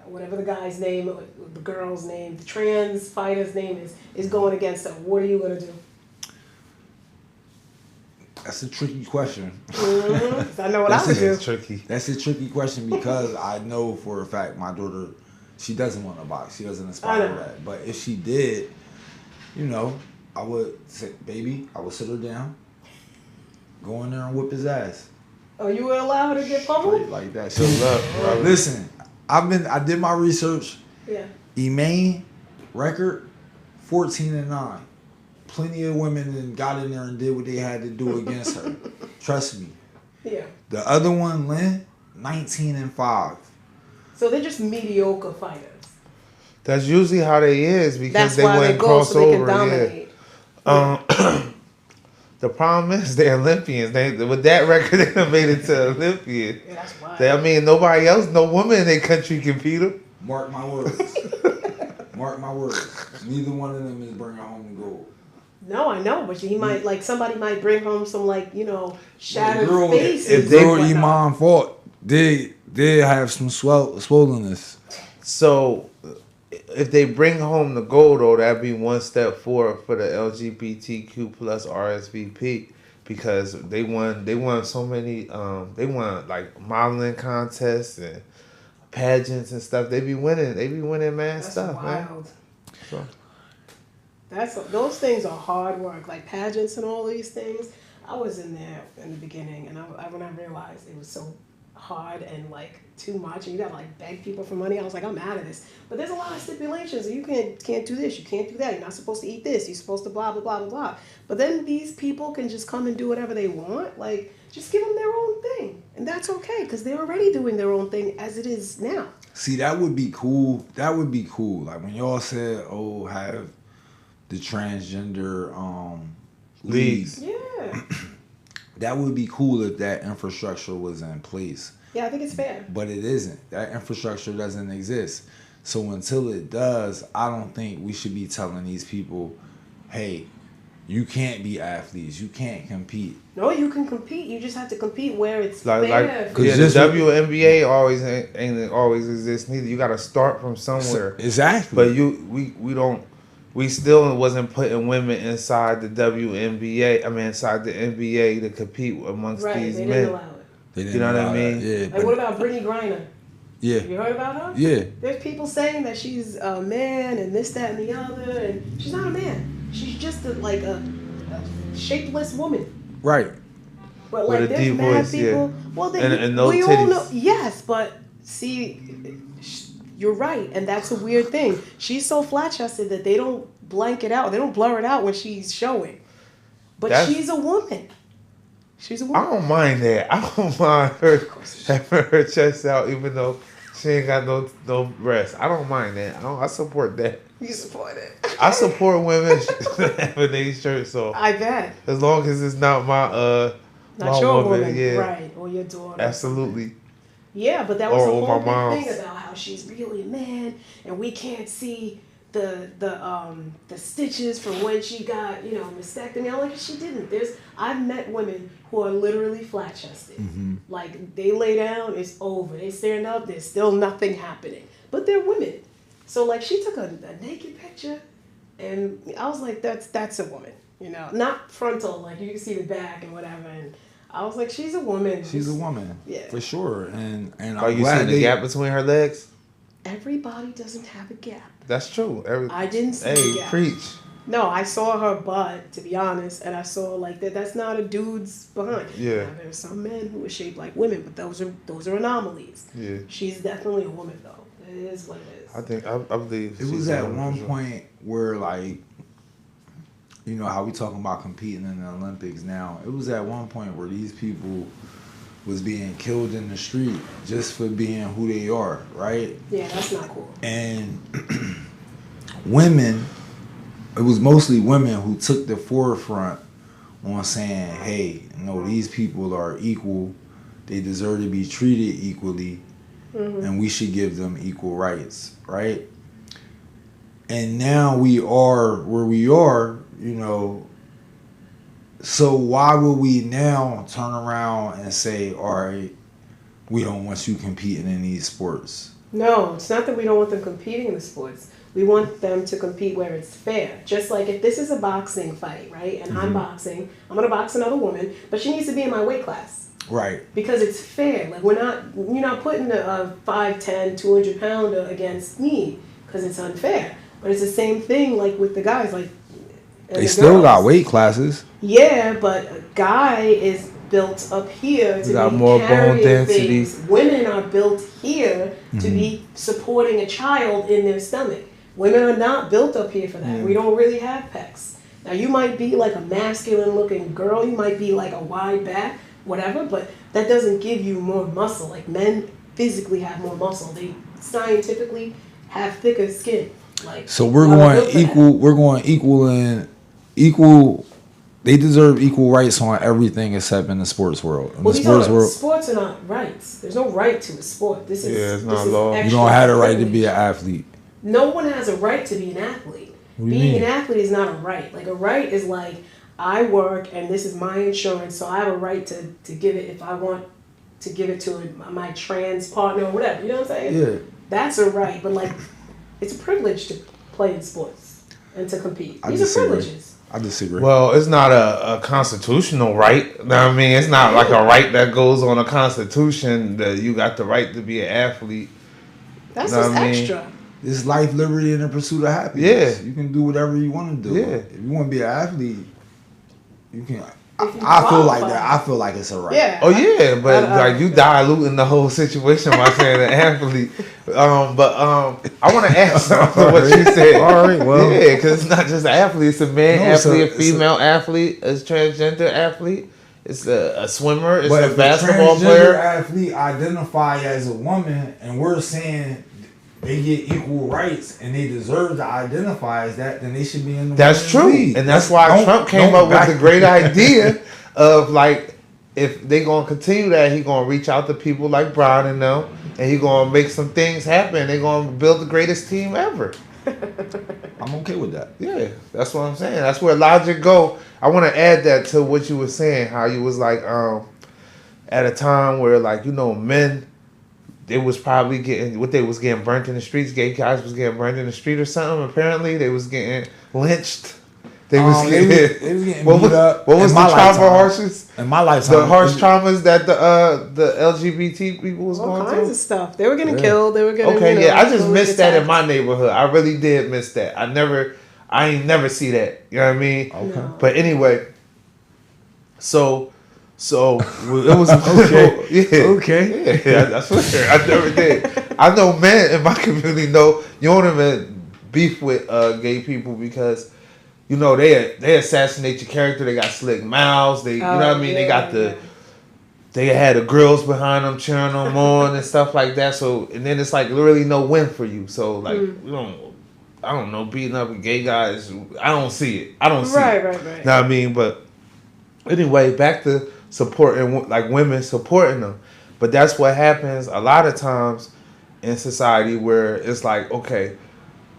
whatever the guy's name, or the girl's name, the trans fighter's name is going against her? What are you gonna do? That's a tricky question. I know what I would do. It's tricky. That's a tricky question because I know for a fact my daughter, she doesn't want to box. She doesn't aspire I to know. that. But if she did, I would say, baby, I would sit her down, go in there and whip his ass. Oh, you would allow her to get pummeled? like that. Good luck, brother. Listen, I did my research. Yeah. Emaine record 14-9. Plenty of women that got in there and did what they had to do against her. Trust me. Yeah. The other one, Lynn, 19-5. So they're just mediocre fighters. That's usually how they is because That's they why went they go so they can crossover. dominate. The problem is they're Olympians. They with that record they done made it to Olympian. Yeah, that's wild. I mean, nobody else, no woman in their country can beat them. Mark my words. Mark my words. Neither one of them is bringing home the gold. No, I know, but he might like somebody might bring home some shattered girl, faces. if If they they and were whatnot. Iman fought, they have some swollenness. So if they bring home the gold, though, that'd be one step forward for the LGBTQ plus RSVP because they won so many they won like modeling contests and pageants and stuff. They be winning mad That's stuff, man. wild. So, Those things are hard work, like pageants and all these things. I was in there in the beginning, and when I realized it was so hard and like too much, and you gotta like beg people for money, I was like, I'm out of this. But there's a lot of stipulations. You can't do this, you can't do that. You're not supposed to eat this. You're supposed to blah blah blah blah blah. But then these people can just come and do whatever they want. Like just give them their own thing, and that's okay because they're already doing their own thing as it is now. See, that would be cool. That would be cool. Like when y'all said, "Oh, have the transgender leagues." Yeah, That would be cool if that infrastructure was in place. yeah, I think it's fair. But it isn't. That infrastructure doesn't exist. So until it does, I don't think we should be telling these people, "Hey, you can't be athletes. You can't compete." No, you can compete. You just have to compete where it's like fair. Cause yeah, the just- WNBA always ain't always exist neither. You got to start from somewhere. Exactly. But we still wasn't putting women inside the WNBA. I mean, inside the NBA to compete amongst Right, these they men. didn't allow it. They didn't you know what I allow that. mean? Yeah. Like, but- what about Brittany Griner? yeah. You heard about her? Yeah. There's people saying that she's a man and this, that, and the other, and she's not a man. She's just a shapeless woman. Right. But With like, a there's deep mad voice, people. yeah. Well, And no we all titties. know. Yes, but see, you're right, and that's a weird thing. She's so flat-chested that they don't blank it out. They don't blur it out when she's showing. But That's- she's a woman. She's a I woman. don't mind that. I don't mind her having her chest out, even though she ain't got no breasts. I don't mind that. I support that. You support it. I support women having these shirts off I bet. as long as it's not my Not my your woman. woman, Yeah, right? Or your daughter. absolutely. Yeah, but that was Or a my whole big mom's. thing about how she's really a man, and we can't see the stitches from when she got mastectomy. I'm like, she didn't. I've met women who are literally flat chested. Like they lay down, it's over. They stand up, there's still nothing happening. But they're women. So like she took a naked picture, and I was like, that's a woman. Not frontal, like you can see the back and whatever. And I was like, she's a woman. She's a woman. Yeah. For sure. And Are I'm you glad seeing the they- gap between her legs? Everybody doesn't have a gap. That's true. I didn't see Hey, the gap. preach. No, I saw her butt, to be honest, and I saw like that's not a dude's behind. Yeah. Now, there's some men who are shaped like women, but those are anomalies. Yeah. She's definitely a woman though. It is what it is. I believe It she's was a at woman one for sure. point where, like, how we talking about competing in the Olympics now. It was at one point where these people was being killed in the street just for being who they are, right? Yeah, that's not cool. And women, it was mostly women who took the forefront on saying, hey, no, these people are equal. They deserve to be treated equally. And we should give them equal rights, right? And now we are where we are, so why would we now turn around and say, all right, we don't want you competing in these sports? No, it's not that we don't want them competing in the sports. We want them to compete where it's fair. Just like if this is a boxing fight, right? And I'm boxing, I'm gonna box another woman, but she needs to be in my weight class. Right. Because it's fair. Like you're not putting a 5'10", 200 pounder against me because it's unfair. But it's the same thing like with the guys, like and They the still got girls. weight classes. Yeah, but a guy is built up here to got be more bone carrying density. things. Women are built here to be supporting a child in their stomach. Women are not built up here for that. We don't really have pecs. Now you might be like a masculine looking girl, you might be like a wide back, whatever, but that doesn't give you more muscle. Like men physically have more muscle. They scientifically have thicker skin. Like So we're I'm going built for that. equal. We're going equal and equal. They deserve equal rights on everything except in the sports world. In Well, the these sports are, world, sports are not rights. There's no right to a sport. This is Yeah, it's this not is law. You you extra don't have the right to privilege. be an athlete. No one has a right to be an athlete. What do you Being mean? an athlete is not a right. Like a right is like I work and this is my insurance, so I have a right to give it if I want to give it to my trans partner or whatever. You know what I'm saying? Yeah. That's a right, but like it's a privilege to play in sports and to compete. I These are disagree. privileges. I disagree. Well, it's not a constitutional right. Know what I mean, it's not like a right that goes on a constitution that you got the right to be an athlete. That's Know just what I mean? extra. It's life, liberty, and the pursuit of happiness. Yeah. You can do whatever you want to do. Yeah. If you want to be an athlete, you can. If you I feel like qualify. that. I feel like it's a right. Yeah. Oh yeah, but I- like you diluting the whole situation by saying an athlete. I want to add something to what you said. All right, well. Yeah, because it's not just an athlete; it's a man No, it's athlete, a it's female athlete, a transgender athlete. It's a swimmer. It's But a if basketball a transgender player. athlete identify as a woman, and we're saying they get equal rights and they deserve to identify as that, then they should be in the That's women's true, league. and that's why Don't- Trump came don't up with back- the great idea of like, if they gonna continue that, he gonna reach out to people like Brown and them, and he gonna make some things happen. They gonna build the greatest team ever. I'm okay with that. Yeah, that's what I'm saying. That's where logic go. I want to add that to what you were saying, how you was like, at a time where like men, they was probably getting what they was getting burnt in the streets. Gay guys was getting burnt in the street or something. Apparently, they was getting lynched. They was They getting. was getting What beat was, up. what was in the my trauma lifetime. hardships? In my lifetime, The harsh traumas that the LGBT people was All going kinds through. of stuff. They were getting Yeah. killed. They were getting. Okay, yeah, I just totally missed that in attacked. my neighborhood. I really did miss that. I ain't never see that. You know what I mean? Okay. No. But anyway, so it was Okay. Yeah, Okay. yeah, that's what I never did. I know men in my community know you don't even beef with gay people because they assassinate your character. They got slick mouths. They you know what I mean. They got the. They had the girls behind them cheering them on and stuff like that. So and then it's like literally no win for you. So like I don't know, beating up gay guys. I don't see it. I don't see it. Right. Know what I mean? But anyway, back to supporting like women supporting them. But that's what happens a lot of times in society where it's like, okay,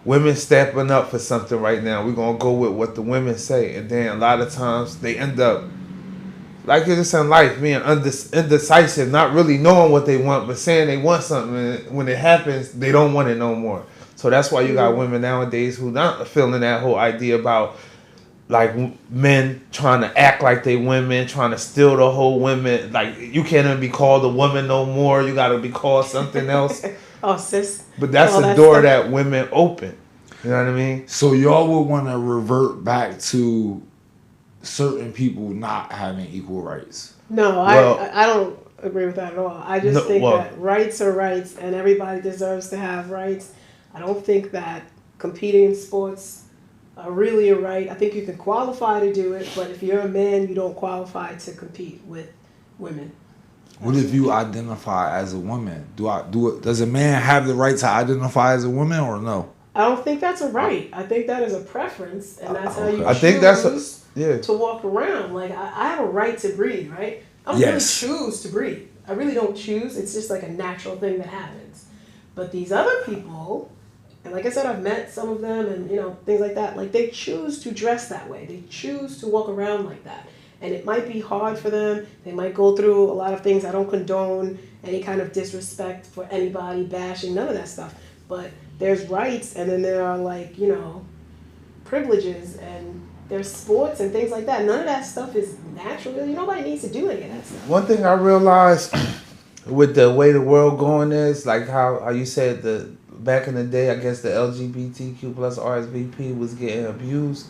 women stepping up for something right now. We're gonna go with what the women say, and then a lot of times they end up like it's in life being indecisive, not really knowing what they want, but saying they want something. And when it happens, they don't want it no more. So that's why you got women nowadays who not feeling that whole idea about like men trying to act like they women, trying to steal the whole women. Like you can't even be called a woman no more. You got to be called something else. Oh, sis. But that's All a that door stuff. that women open. You know what I mean? So y'all would want to revert back to certain people not having equal rights. No, Well- I don't agree with that at all. I just No, think well- that rights are rights and everybody deserves to have rights. I don't think that competing in sports are really a right. I think you can qualify to do it, but if you're a man, you don't qualify to compete with women. What if you identify as a woman? Does a man have the right to identify as a woman or no? I don't think that's a right. I think that is a preference, and that's how you Okay. I think that's choose yeah. to walk around. Like I have a right to breathe, right? I don't Yes. really choose to breathe. I really don't choose. It's just like a natural thing that happens. But these other people, and like I said, I've met some of them, and things like that. Like they choose to dress that way. They choose to walk around like that, and it might be hard for them. They might go through a lot of things. I don't condone any kind of disrespect for anybody, bashing, none of that stuff. But there's rights, and then there are privileges, and there's sports and things like that. None of that stuff is natural. Nobody needs to do any of that stuff. One thing I realized with the way the world going is like how you said back in the day, I guess the LGBTQ plus RSVP was getting abused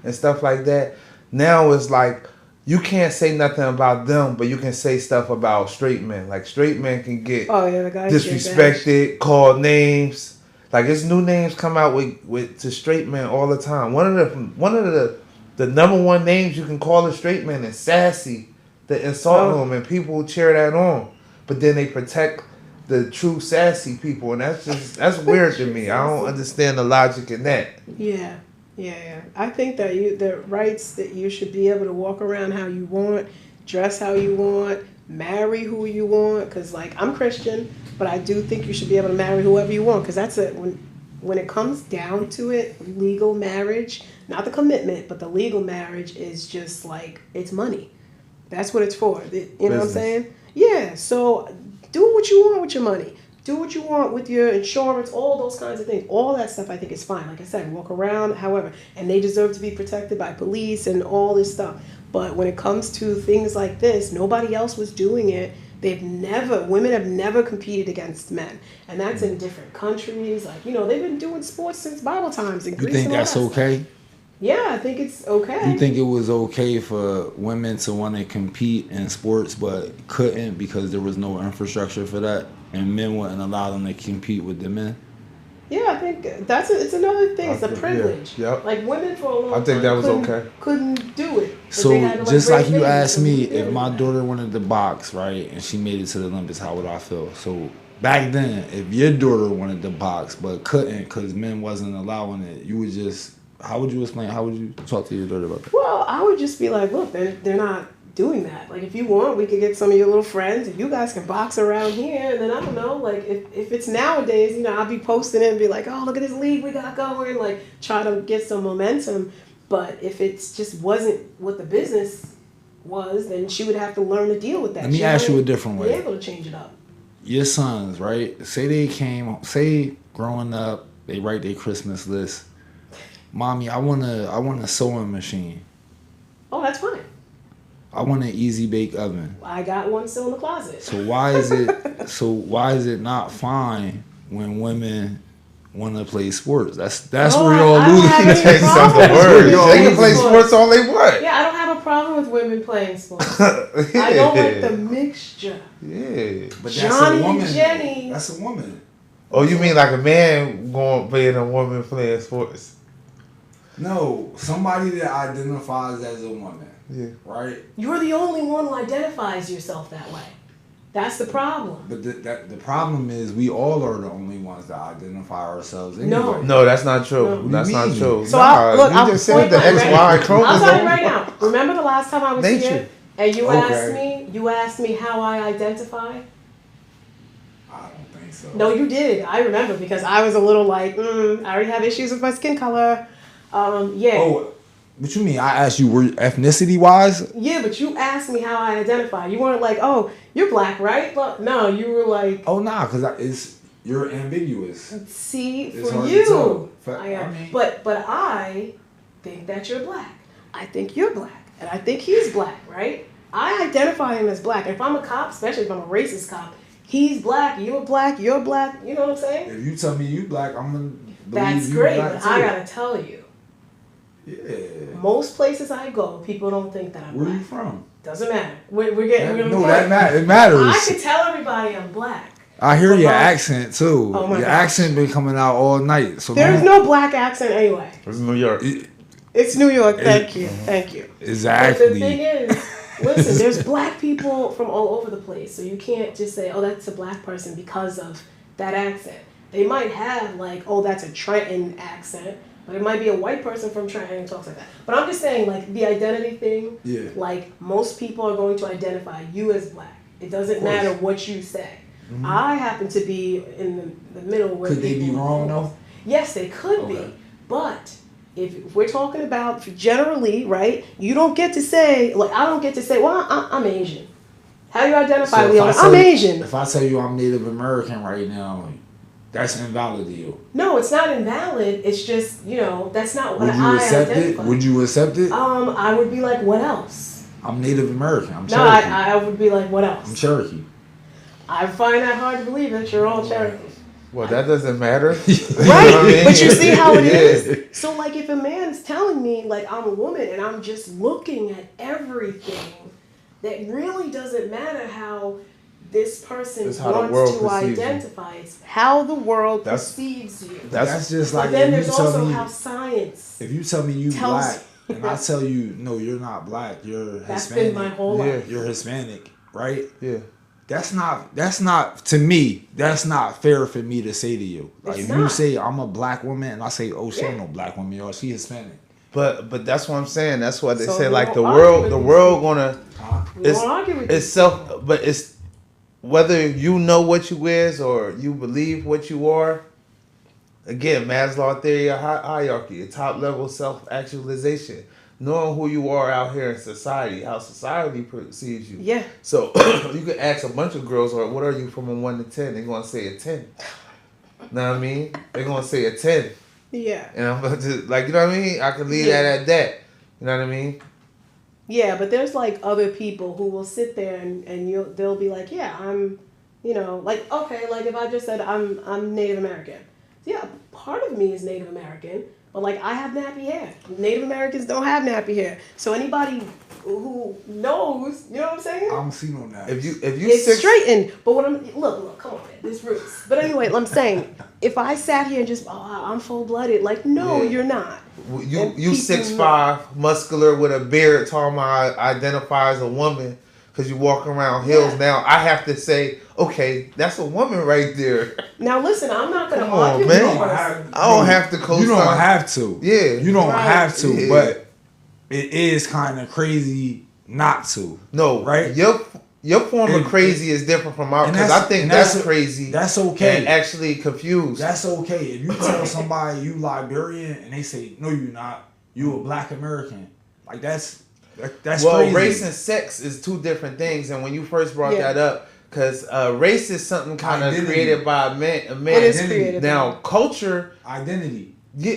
and stuff like that. Now it's like you can't say nothing about them, but you can say stuff about straight men. Like straight men can get Oh yeah, the guy disrespected, called names. Like it's new names come out with to straight men all the time. One of the number one names you can call a straight man is sassy, the insult him, and people cheer that on. But then they protect the true sassy people, and that's weird to me. I don't understand the logic in that. Yeah. I think that the rights that you should be able to walk around how you want, dress how you want, marry who you want. Because like I'm Christian, but I do think you should be able to marry whoever you want. Because that's it. When it comes down to it, legal marriage, not the commitment, but the legal marriage is just like it's money. That's what it's for. You know what I'm saying? Yeah. So do what you want with your money. Do what you want with your insurance, all those kinds of things. All that stuff I think is fine. Like I said, walk around, however. And they deserve to be protected by police and all this stuff. But when it comes to things like this, nobody else was doing it. Women have never competed against men. And that's in different countries. Like, they've been doing sports since Bible times in Greece. You think that's okay? Yeah, I think it's okay. You think it was okay for women to want to compete in sports but couldn't because there was no infrastructure for that, and men wouldn't allow them to compete with the men? Yeah, I think it's another thing. It's a privilege. Yeah, yep. Like women for a long time. I think that was okay. Couldn't do it. So just like you asked me, if if my daughter wanted to box, right, and she made it to the Olympics, how would I feel? So back then, if your daughter wanted to box but couldn't because men wasn't allowing it, you would just. How would you explain? How would you talk to your daughter about that? Well, I would just be like, look, they're not doing that. Like, if you want, we could get some of your little friends. If you guys can box around here, and then I don't know, like, if it's nowadays, I'll be posting it and be like, oh, look at this league we got going, like, try to get some momentum. But if it just wasn't what the business was, then she would have to learn to deal with that. Let me ask you a different way. Be able to change it up. Your sons, right? Say growing up, they write their Christmas list. Mommy, I want a sewing machine. Oh, that's fine. I want an easy bake oven. I got one still in the closet. So why is it not fine when women want to play sports? That's where y'all losing. They can play sports all they want. Yeah, I don't have a problem with women playing sports. I don't like the mixture. Yeah, But Johnny and Jenny. That's a woman. Oh, you mean like a man going playing a woman playing sports? No, somebody that identifies as a woman. Yeah. Right? You're the only one who identifies yourself that way. That's the problem. But the problem is we all are the only ones that identify ourselves anyway. No, that's not true. No. That's not true. So I'll just said the XY chromosome. I'll tell you right now. Remember the last time I was Nature. here and you asked me how I identify? I don't think so. No, you did. I remember because I was a little like, I already have issues with my skin color. Yeah. Oh, what you mean? I asked you, were ethnicity wise? Yeah, but you asked me how I identify. You weren't like, oh, you're black, right? But no, you were like, oh, nah, because you're ambiguous. See, It's for hard to you, tell. I am. I mean- But I think that you're black. I think you're black, and I think he's black, right? I identify him as black. If I'm a cop, especially if I'm a racist cop, he's black. You're black. You're black. You know what I'm saying? If you tell me you black, I'm gonna believe That's you great, black but too. I gotta tell you. Yeah. Most places I go, people don't think that I'm Where black. you from? Doesn't matter. We're gonna No, it matters. I can tell everybody I'm black. I hear your Well, accent too. Oh my your gosh. accent been coming out all night. So There's no black accent anyway. It's New York. It's New York. Thank you. Thank you. Exactly. But the thing is, listen, there's black people from all over the place. So you can't just say, oh, that's a black person because of that accent. They might have like, oh, that's a Trenton accent. But it might be a white person from Trenton and talks like that. But I'm just saying, like, the identity thing, Yeah. like, most people are going to identify you as black. It doesn't matter what you say. Mm-hmm. I happen to be in the middle where Could they be wrong, though? Yes, they could Okay. be. But if we're talking about generally, right, you don't get to say, like, I don't get to say, well, I'm Asian. How do you identify, So Leon? I'm Asian. If I tell you I'm Native American right now, that's invalid to you. No, it's not invalid. It's just, that's not what Would you I accept identify. it? Would you accept it? I would be like, what else? I'm Native American. I'm No, Cherokee. I would be like, what else? I'm Cherokee. I find that hard to believe that you're all Cherokee. Well, that doesn't matter. Right? I mean? But you see how it Yeah. is? So, like, if a man's telling me, like, I'm a woman and I'm just looking at everything, that really doesn't matter how this person It's how the wants world to perceives you. identify. It's how the world That's- perceives you. That's just But like then if there's you tell also me how science. if you tell me you tells black and I tell you no, you're not black, you're That's Hispanic. been my whole Yeah. life. You're Hispanic, right? Yeah. That's not to me. That's not fair for me to say to you. Like It's if you not. say I'm a black woman and I say, oh, she ain't Yeah. no black woman, or she Hispanic. But that's what I'm saying. That's why they So say we like won't the argue world with the these world people. gonna We it's won't argue with it's these self people. but it's whether you know what you is or you believe what you are. Again, Maslow theory of hierarchy, a top level self actualization, knowing who you are out here in society, how society perceives you. Yeah. So you can ask a bunch of girls, or what are you from a 1 to 10? They're gonna say a 10. Know what I mean? They're gonna say a 10. Yeah. And I'm about to, like, you know what I mean? I can leave Yeah. that at that. You know what I mean? Yeah, but there's like other people who will sit there and they'll be like, yeah, I'm, you know, like, okay, like if I just said I'm Native American. Yeah, part of me is Native American, but like I have nappy hair. Native Americans don't have nappy hair. So anybody who knows, you know what I'm saying? I don't see no that. If you It's straightened. But what I'm look, come on, man, this roots. But anyway, I'm saying, if I sat here and just I'm full blooded, like no, Yeah. you're not. you And you people 6'5", muscular with a beard, talking about identify as a woman because you walk around hills. Yeah. Now I have to say, okay, that's a woman right there. Now listen, I'm not gonna Come on, argue man. with You you. don't have- I don't have to co-sign. You don't have to. Yeah. You don't Right. have to, Yeah. but it is kind of crazy not to. No, Right? Your form of And- crazy is different from ours and because that's- I think and that's that's- crazy. That's okay. And actually confused. That's okay. If you tell somebody you Liberian and they say, no, you're not, you a black American. Like that's well, crazy. race and sex is two different things. And when you first brought Yeah. that up, because race is something kind of Identity. created by a man. It is Identity. creative. Now, culture, Identity. yeah.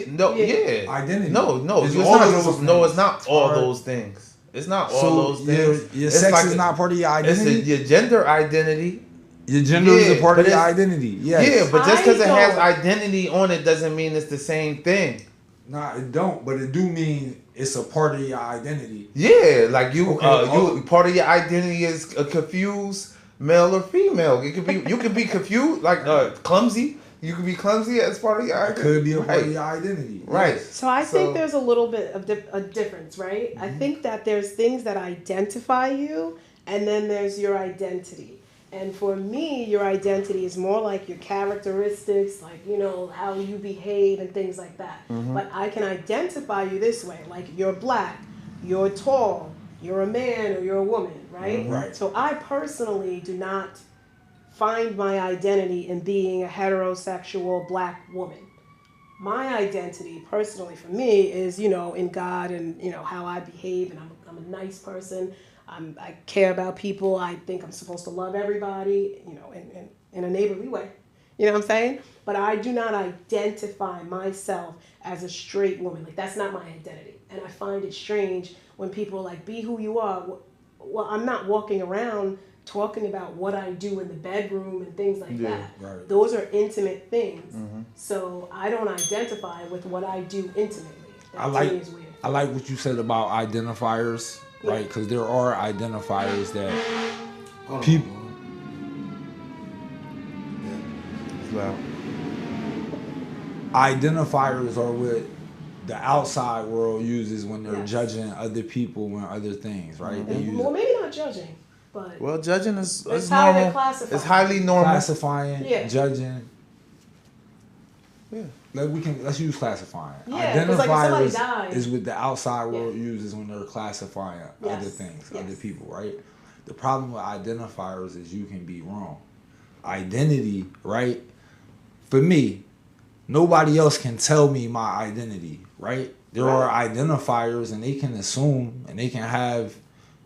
Identity. No, It's it's all not. of those No, things. it's not all Alright. those things. It's not all So those things. your It's sex like is not part of your It's identity? your gender identity. Your gender is a Yeah, part of but your it's- identity. Yes. Yeah, but just because it I has don't- identity on it doesn't mean it's the same thing. Nah, it don't, but it do mean it's a part of your identity. Yeah, like you, Okay, you part of your identity is a confused male or female. It could be you could be confused, like clumsy. You could be clumsy as part of your It identity. could be a part Right. of your identity. Right. Yes. So I think there's a little bit of a difference, right? I think that there's things that identify you, and then there's your identity. And for me, your identity is more like your characteristics, like, you know, how you behave and things like that. But I can identify you this way, like you're black, you're tall, you're a man, or you're a woman, right? Right. So I personally do not find my identity in being a heterosexual black woman. My identity personally for me is, you know, in God and, you know, how I behave, and I'm a nice person. I care about people. I think I'm supposed to love everybody, you know, in a neighborly way. You know what I'm saying? But I do not identify myself as a straight woman. Like, that's not my identity. And I find it strange when people are like, be who you are. Well, I'm not walking around talking about what I do in the bedroom and things like that. right. Those are intimate things. So I don't identify with what I do intimately. That I like to me is weird. I like what you said about identifiers, right? Because there are identifiers that people. Wow. Identifiers are what the outside world uses when they're Yes. judging other people and other things, right? They use Well, maybe not judging, but Well, judging is That's how they normal. classify. It's highly normal. classifying, Yeah. judging. Yeah. Let's use classifying. Yeah, 'cause, like, if somebody Identifiers dies- is what the outside world Yeah. uses when they're classifying Yes, other things, yes. other people, right? The problem with identifiers is you can be wrong. Identity, right? For me, nobody else can tell me my identity, right? There are identifiers and they can assume and they can have,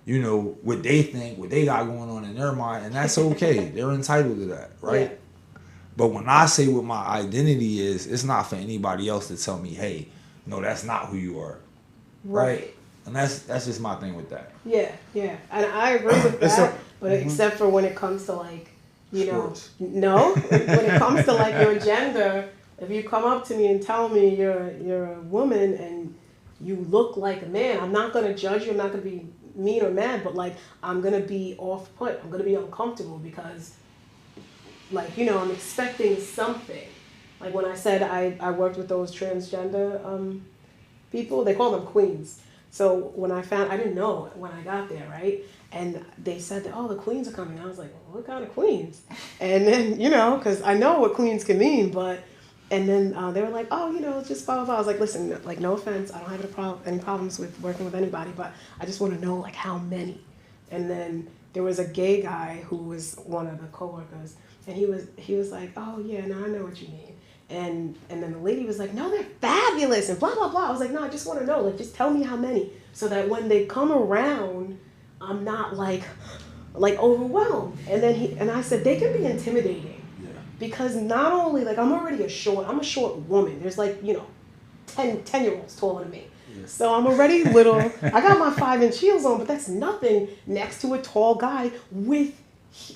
you know, what they think, what they got going on in their mind, and that's okay. They're entitled to that, right? Yeah. But when I say what my identity is, it's not for anybody else to tell me, hey, no, that's not who you are. Right? And that's just my thing with that. Yeah, yeah, and I agree with It's that. a- But except for when it comes to like, you know, Sports. no. When it comes to like your gender, if you come up to me and tell me you're a woman and you look like a man, I'm not gonna judge you. I'm not gonna be mean or mad, but like I'm gonna be off put. I'm gonna be uncomfortable because, like, you know, I'm expecting something. Like when I said I worked with those transgender people, they call them queens. So when I didn't know when I got there, right? And they said that, oh, the queens are coming. I was like, well, what kind of queens? And then, you know, because I know what queens can mean, but, and then they were like, oh, you know, just blah, blah, blah. I was like, listen, like, no offense. I don't have any problems with working with anybody, but I just want to know, like, how many. And then there was a gay guy who was one of the coworkers, and he was like, oh, yeah, no, I know what you mean. And then the lady was like, no, they're fabulous, and blah, blah, blah. I was like, no, I just want to know, like, just tell me how many, so that when they come around, I'm not like overwhelmed. And then I said, they can be intimidating. Yeah. Because not only, like, I'm a short woman. There's like, you know, 10-year-olds taller than me. Yes. So I'm already little. I got my 5-inch heels on, but that's nothing next to a tall guy with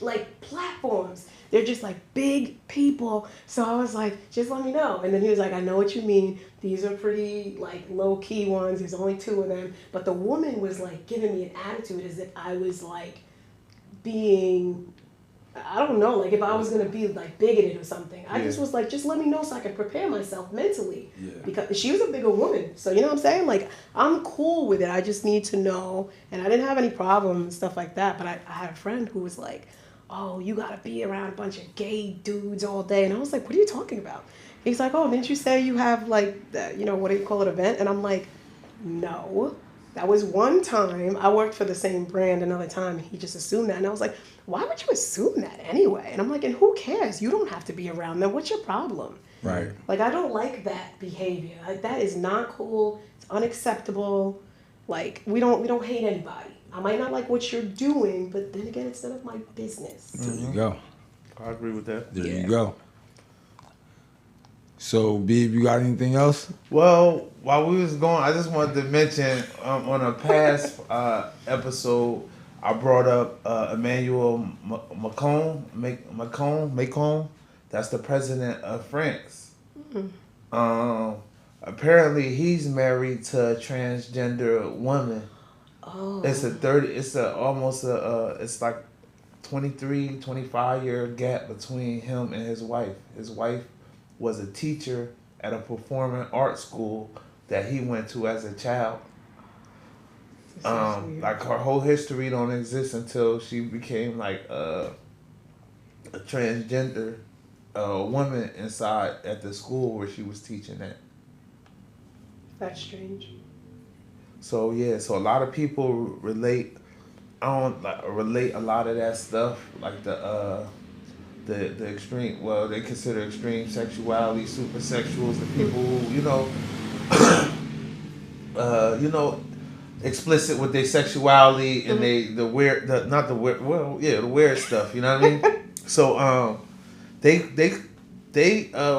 like platforms. They're just like big people. So I was like, just let me know. And then he was like, I know what you mean. These are pretty like low key ones. There's only 2 of them. But the woman was like giving me an attitude as if I was like being, I don't know, like if I was gonna be like bigoted or something. I just was like, just let me know so I can prepare myself mentally. Yeah. Because she was a bigger woman. So you know what I'm saying? Like I'm cool with it. I just need to know. And I didn't have any problems and stuff like that. But I had a friend who was like, oh, you gotta be around a bunch of gay dudes all day. And I was like, what are you talking about? He's like, oh, didn't you say you have like, the, you know, what do you call it, event? And I'm like, no. That was one time. I worked for the same brand another time. He just assumed that. And I was like, why would you assume that anyway? And I'm like, and who cares? You don't have to be around them. What's your problem? Right. Like, I don't like that behavior. Like, that is not cool. It's unacceptable. Like, we don't hate anybody. I might not like what you're doing, but then again, it's none of my business. There you go. I agree with that. There Yeah. you go. So, Beeb, you got anything else? Well, while we was going, I just wanted to mention on a past episode, I brought up Emmanuel Macron. That's the president of France. Apparently, he's married to a transgender woman. Oh. It's like 23, 25 year gap between him and his wife. His wife was a teacher at a performing arts school that he went to as a child. Like her whole history don't exist until she became like a transgender woman inside at the school where she was teaching at. That's strange. So yeah, so a lot of people relate. I don't relate a lot of that stuff, like the extreme. Well, they consider extreme sexuality supersexuals, the people who explicit with their sexuality and the weird stuff. You know what I mean? So they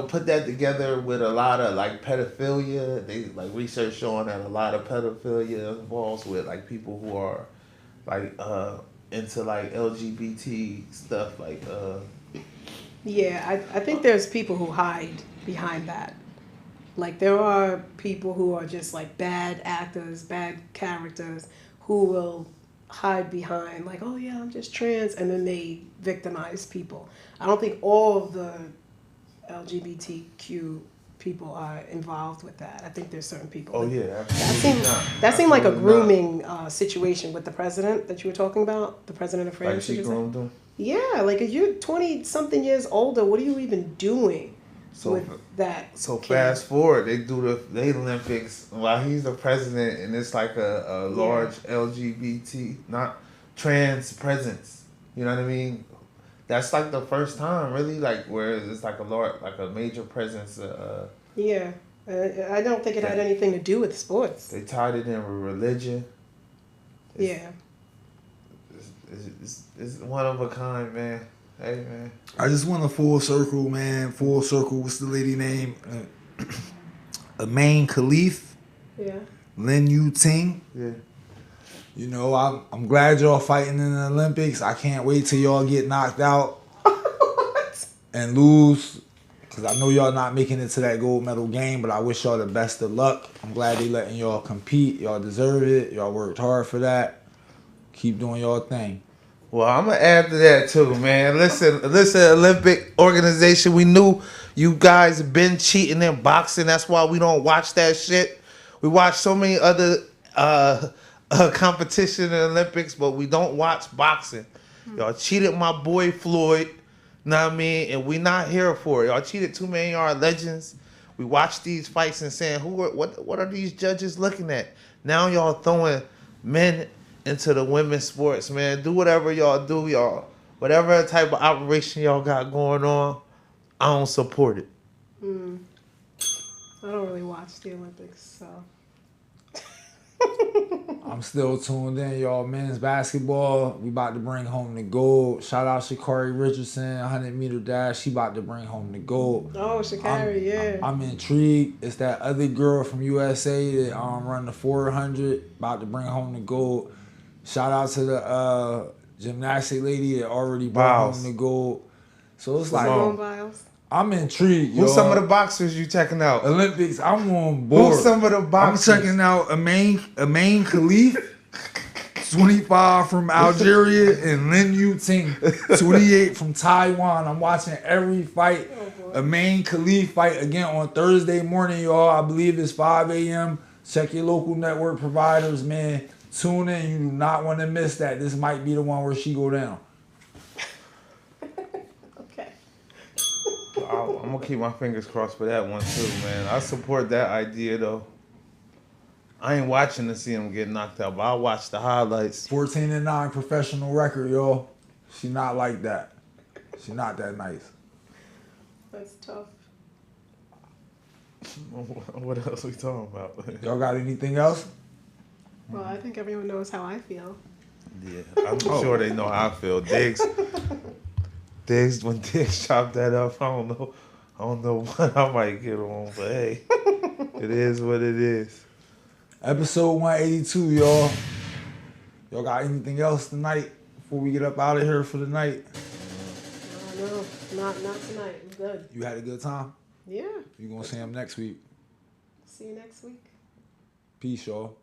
put that together with a lot of like pedophilia. They like research showing that a lot of pedophilia involves with like people who are like into like LGBT stuff, like Yeah, I think there's people who hide behind that. Like there are people who are just like bad actors, bad characters who will hide behind like, oh yeah, I'm just trans, and then they victimize people. I don't think all of the LGBTQ people are involved with that. I think there's certain people. oh yeah, That seemed like a Absolutely grooming situation with the president that you were talking about, the president of France. Like she did you say? groomed them. Yeah, like if you're 20-something years older, what are you even doing with that? So kid? fast forward, they do the Olympics while he's the president, and it's like a large LGBT, not trans presence. You know what I mean? That's like the first time, really, like where it's like a major presence. Yeah, I don't think it had anything to do with sports. They tied it in with religion. Yeah. It's one of a kind, man. Hey, man. I just want a full circle, man. Full circle. What's the lady name? Amain Khalif, Yeah. Lin Yu Ting. Yeah. You know, I'm glad y'all fighting in the Olympics. I can't wait till y'all get knocked out. and lose, because I know y'all not making it to that gold medal game, but I wish y'all the best of luck. I'm glad they letting y'all compete. Y'all deserve it. Y'all worked hard for that. Keep doing y'all thing. Well, I'm gonna add to that too, man. Listen, Olympic organization. We knew you guys been cheating in boxing. That's why we don't watch that shit. We watch so many other competition in the Olympics, but we don't watch boxing. Y'all cheated my boy Floyd. Know what I mean? And we not here for it. Y'all cheated too many of our legends. We watch these fights and saying, what are these judges looking at? Now y'all throwing men into the women's sports, man. Do whatever y'all do, y'all. Whatever type of operation y'all got going on, I don't support it. I don't really watch the Olympics, so. I'm still tuned in, y'all. Men's basketball, we about to bring home the gold. Shout out Sha'Carri Richardson, 100-meter dash. She about to bring home the gold. Oh, Sha'Carri, yeah. I'm intrigued. It's that other girl from USA that run the 400, about to bring home the gold. Shout out to the gymnastic lady that already brought home the gold. So it's like, Simone Biles. I'm intrigued, yo. Who's some of the boxers you checking out? Olympics, I'm on board. Who's some of the boxers? I'm checking out Amain Khalif, 25 from Algeria, and Lin Yu Ting, 28 from Taiwan. I'm watching every fight. Amain Khalif fight again on Thursday morning, y'all. I believe it's 5 a.m. Check your local network providers, man. Tune in. You do not want to miss that. This might be the one where she go down. I'm gonna keep my fingers crossed for that one too, man. I support that idea though. I ain't watching to see him get knocked out, but I'll watch the highlights. 14-9 professional record, y'all. She not like that. She not that nice. That's tough. What else we talking about? Y'all got anything else? Well, I think everyone knows how I feel. Yeah, I'm sure they know how I feel. When Diggs chopped that up, I don't know what I might get on, but hey, it is what it is. Episode 182, y'all. Y'all got anything else tonight before we get up out of here for the night? No, not tonight. I'm good. You had a good time? Yeah. You gonna see him next week? See you next week. Peace, y'all.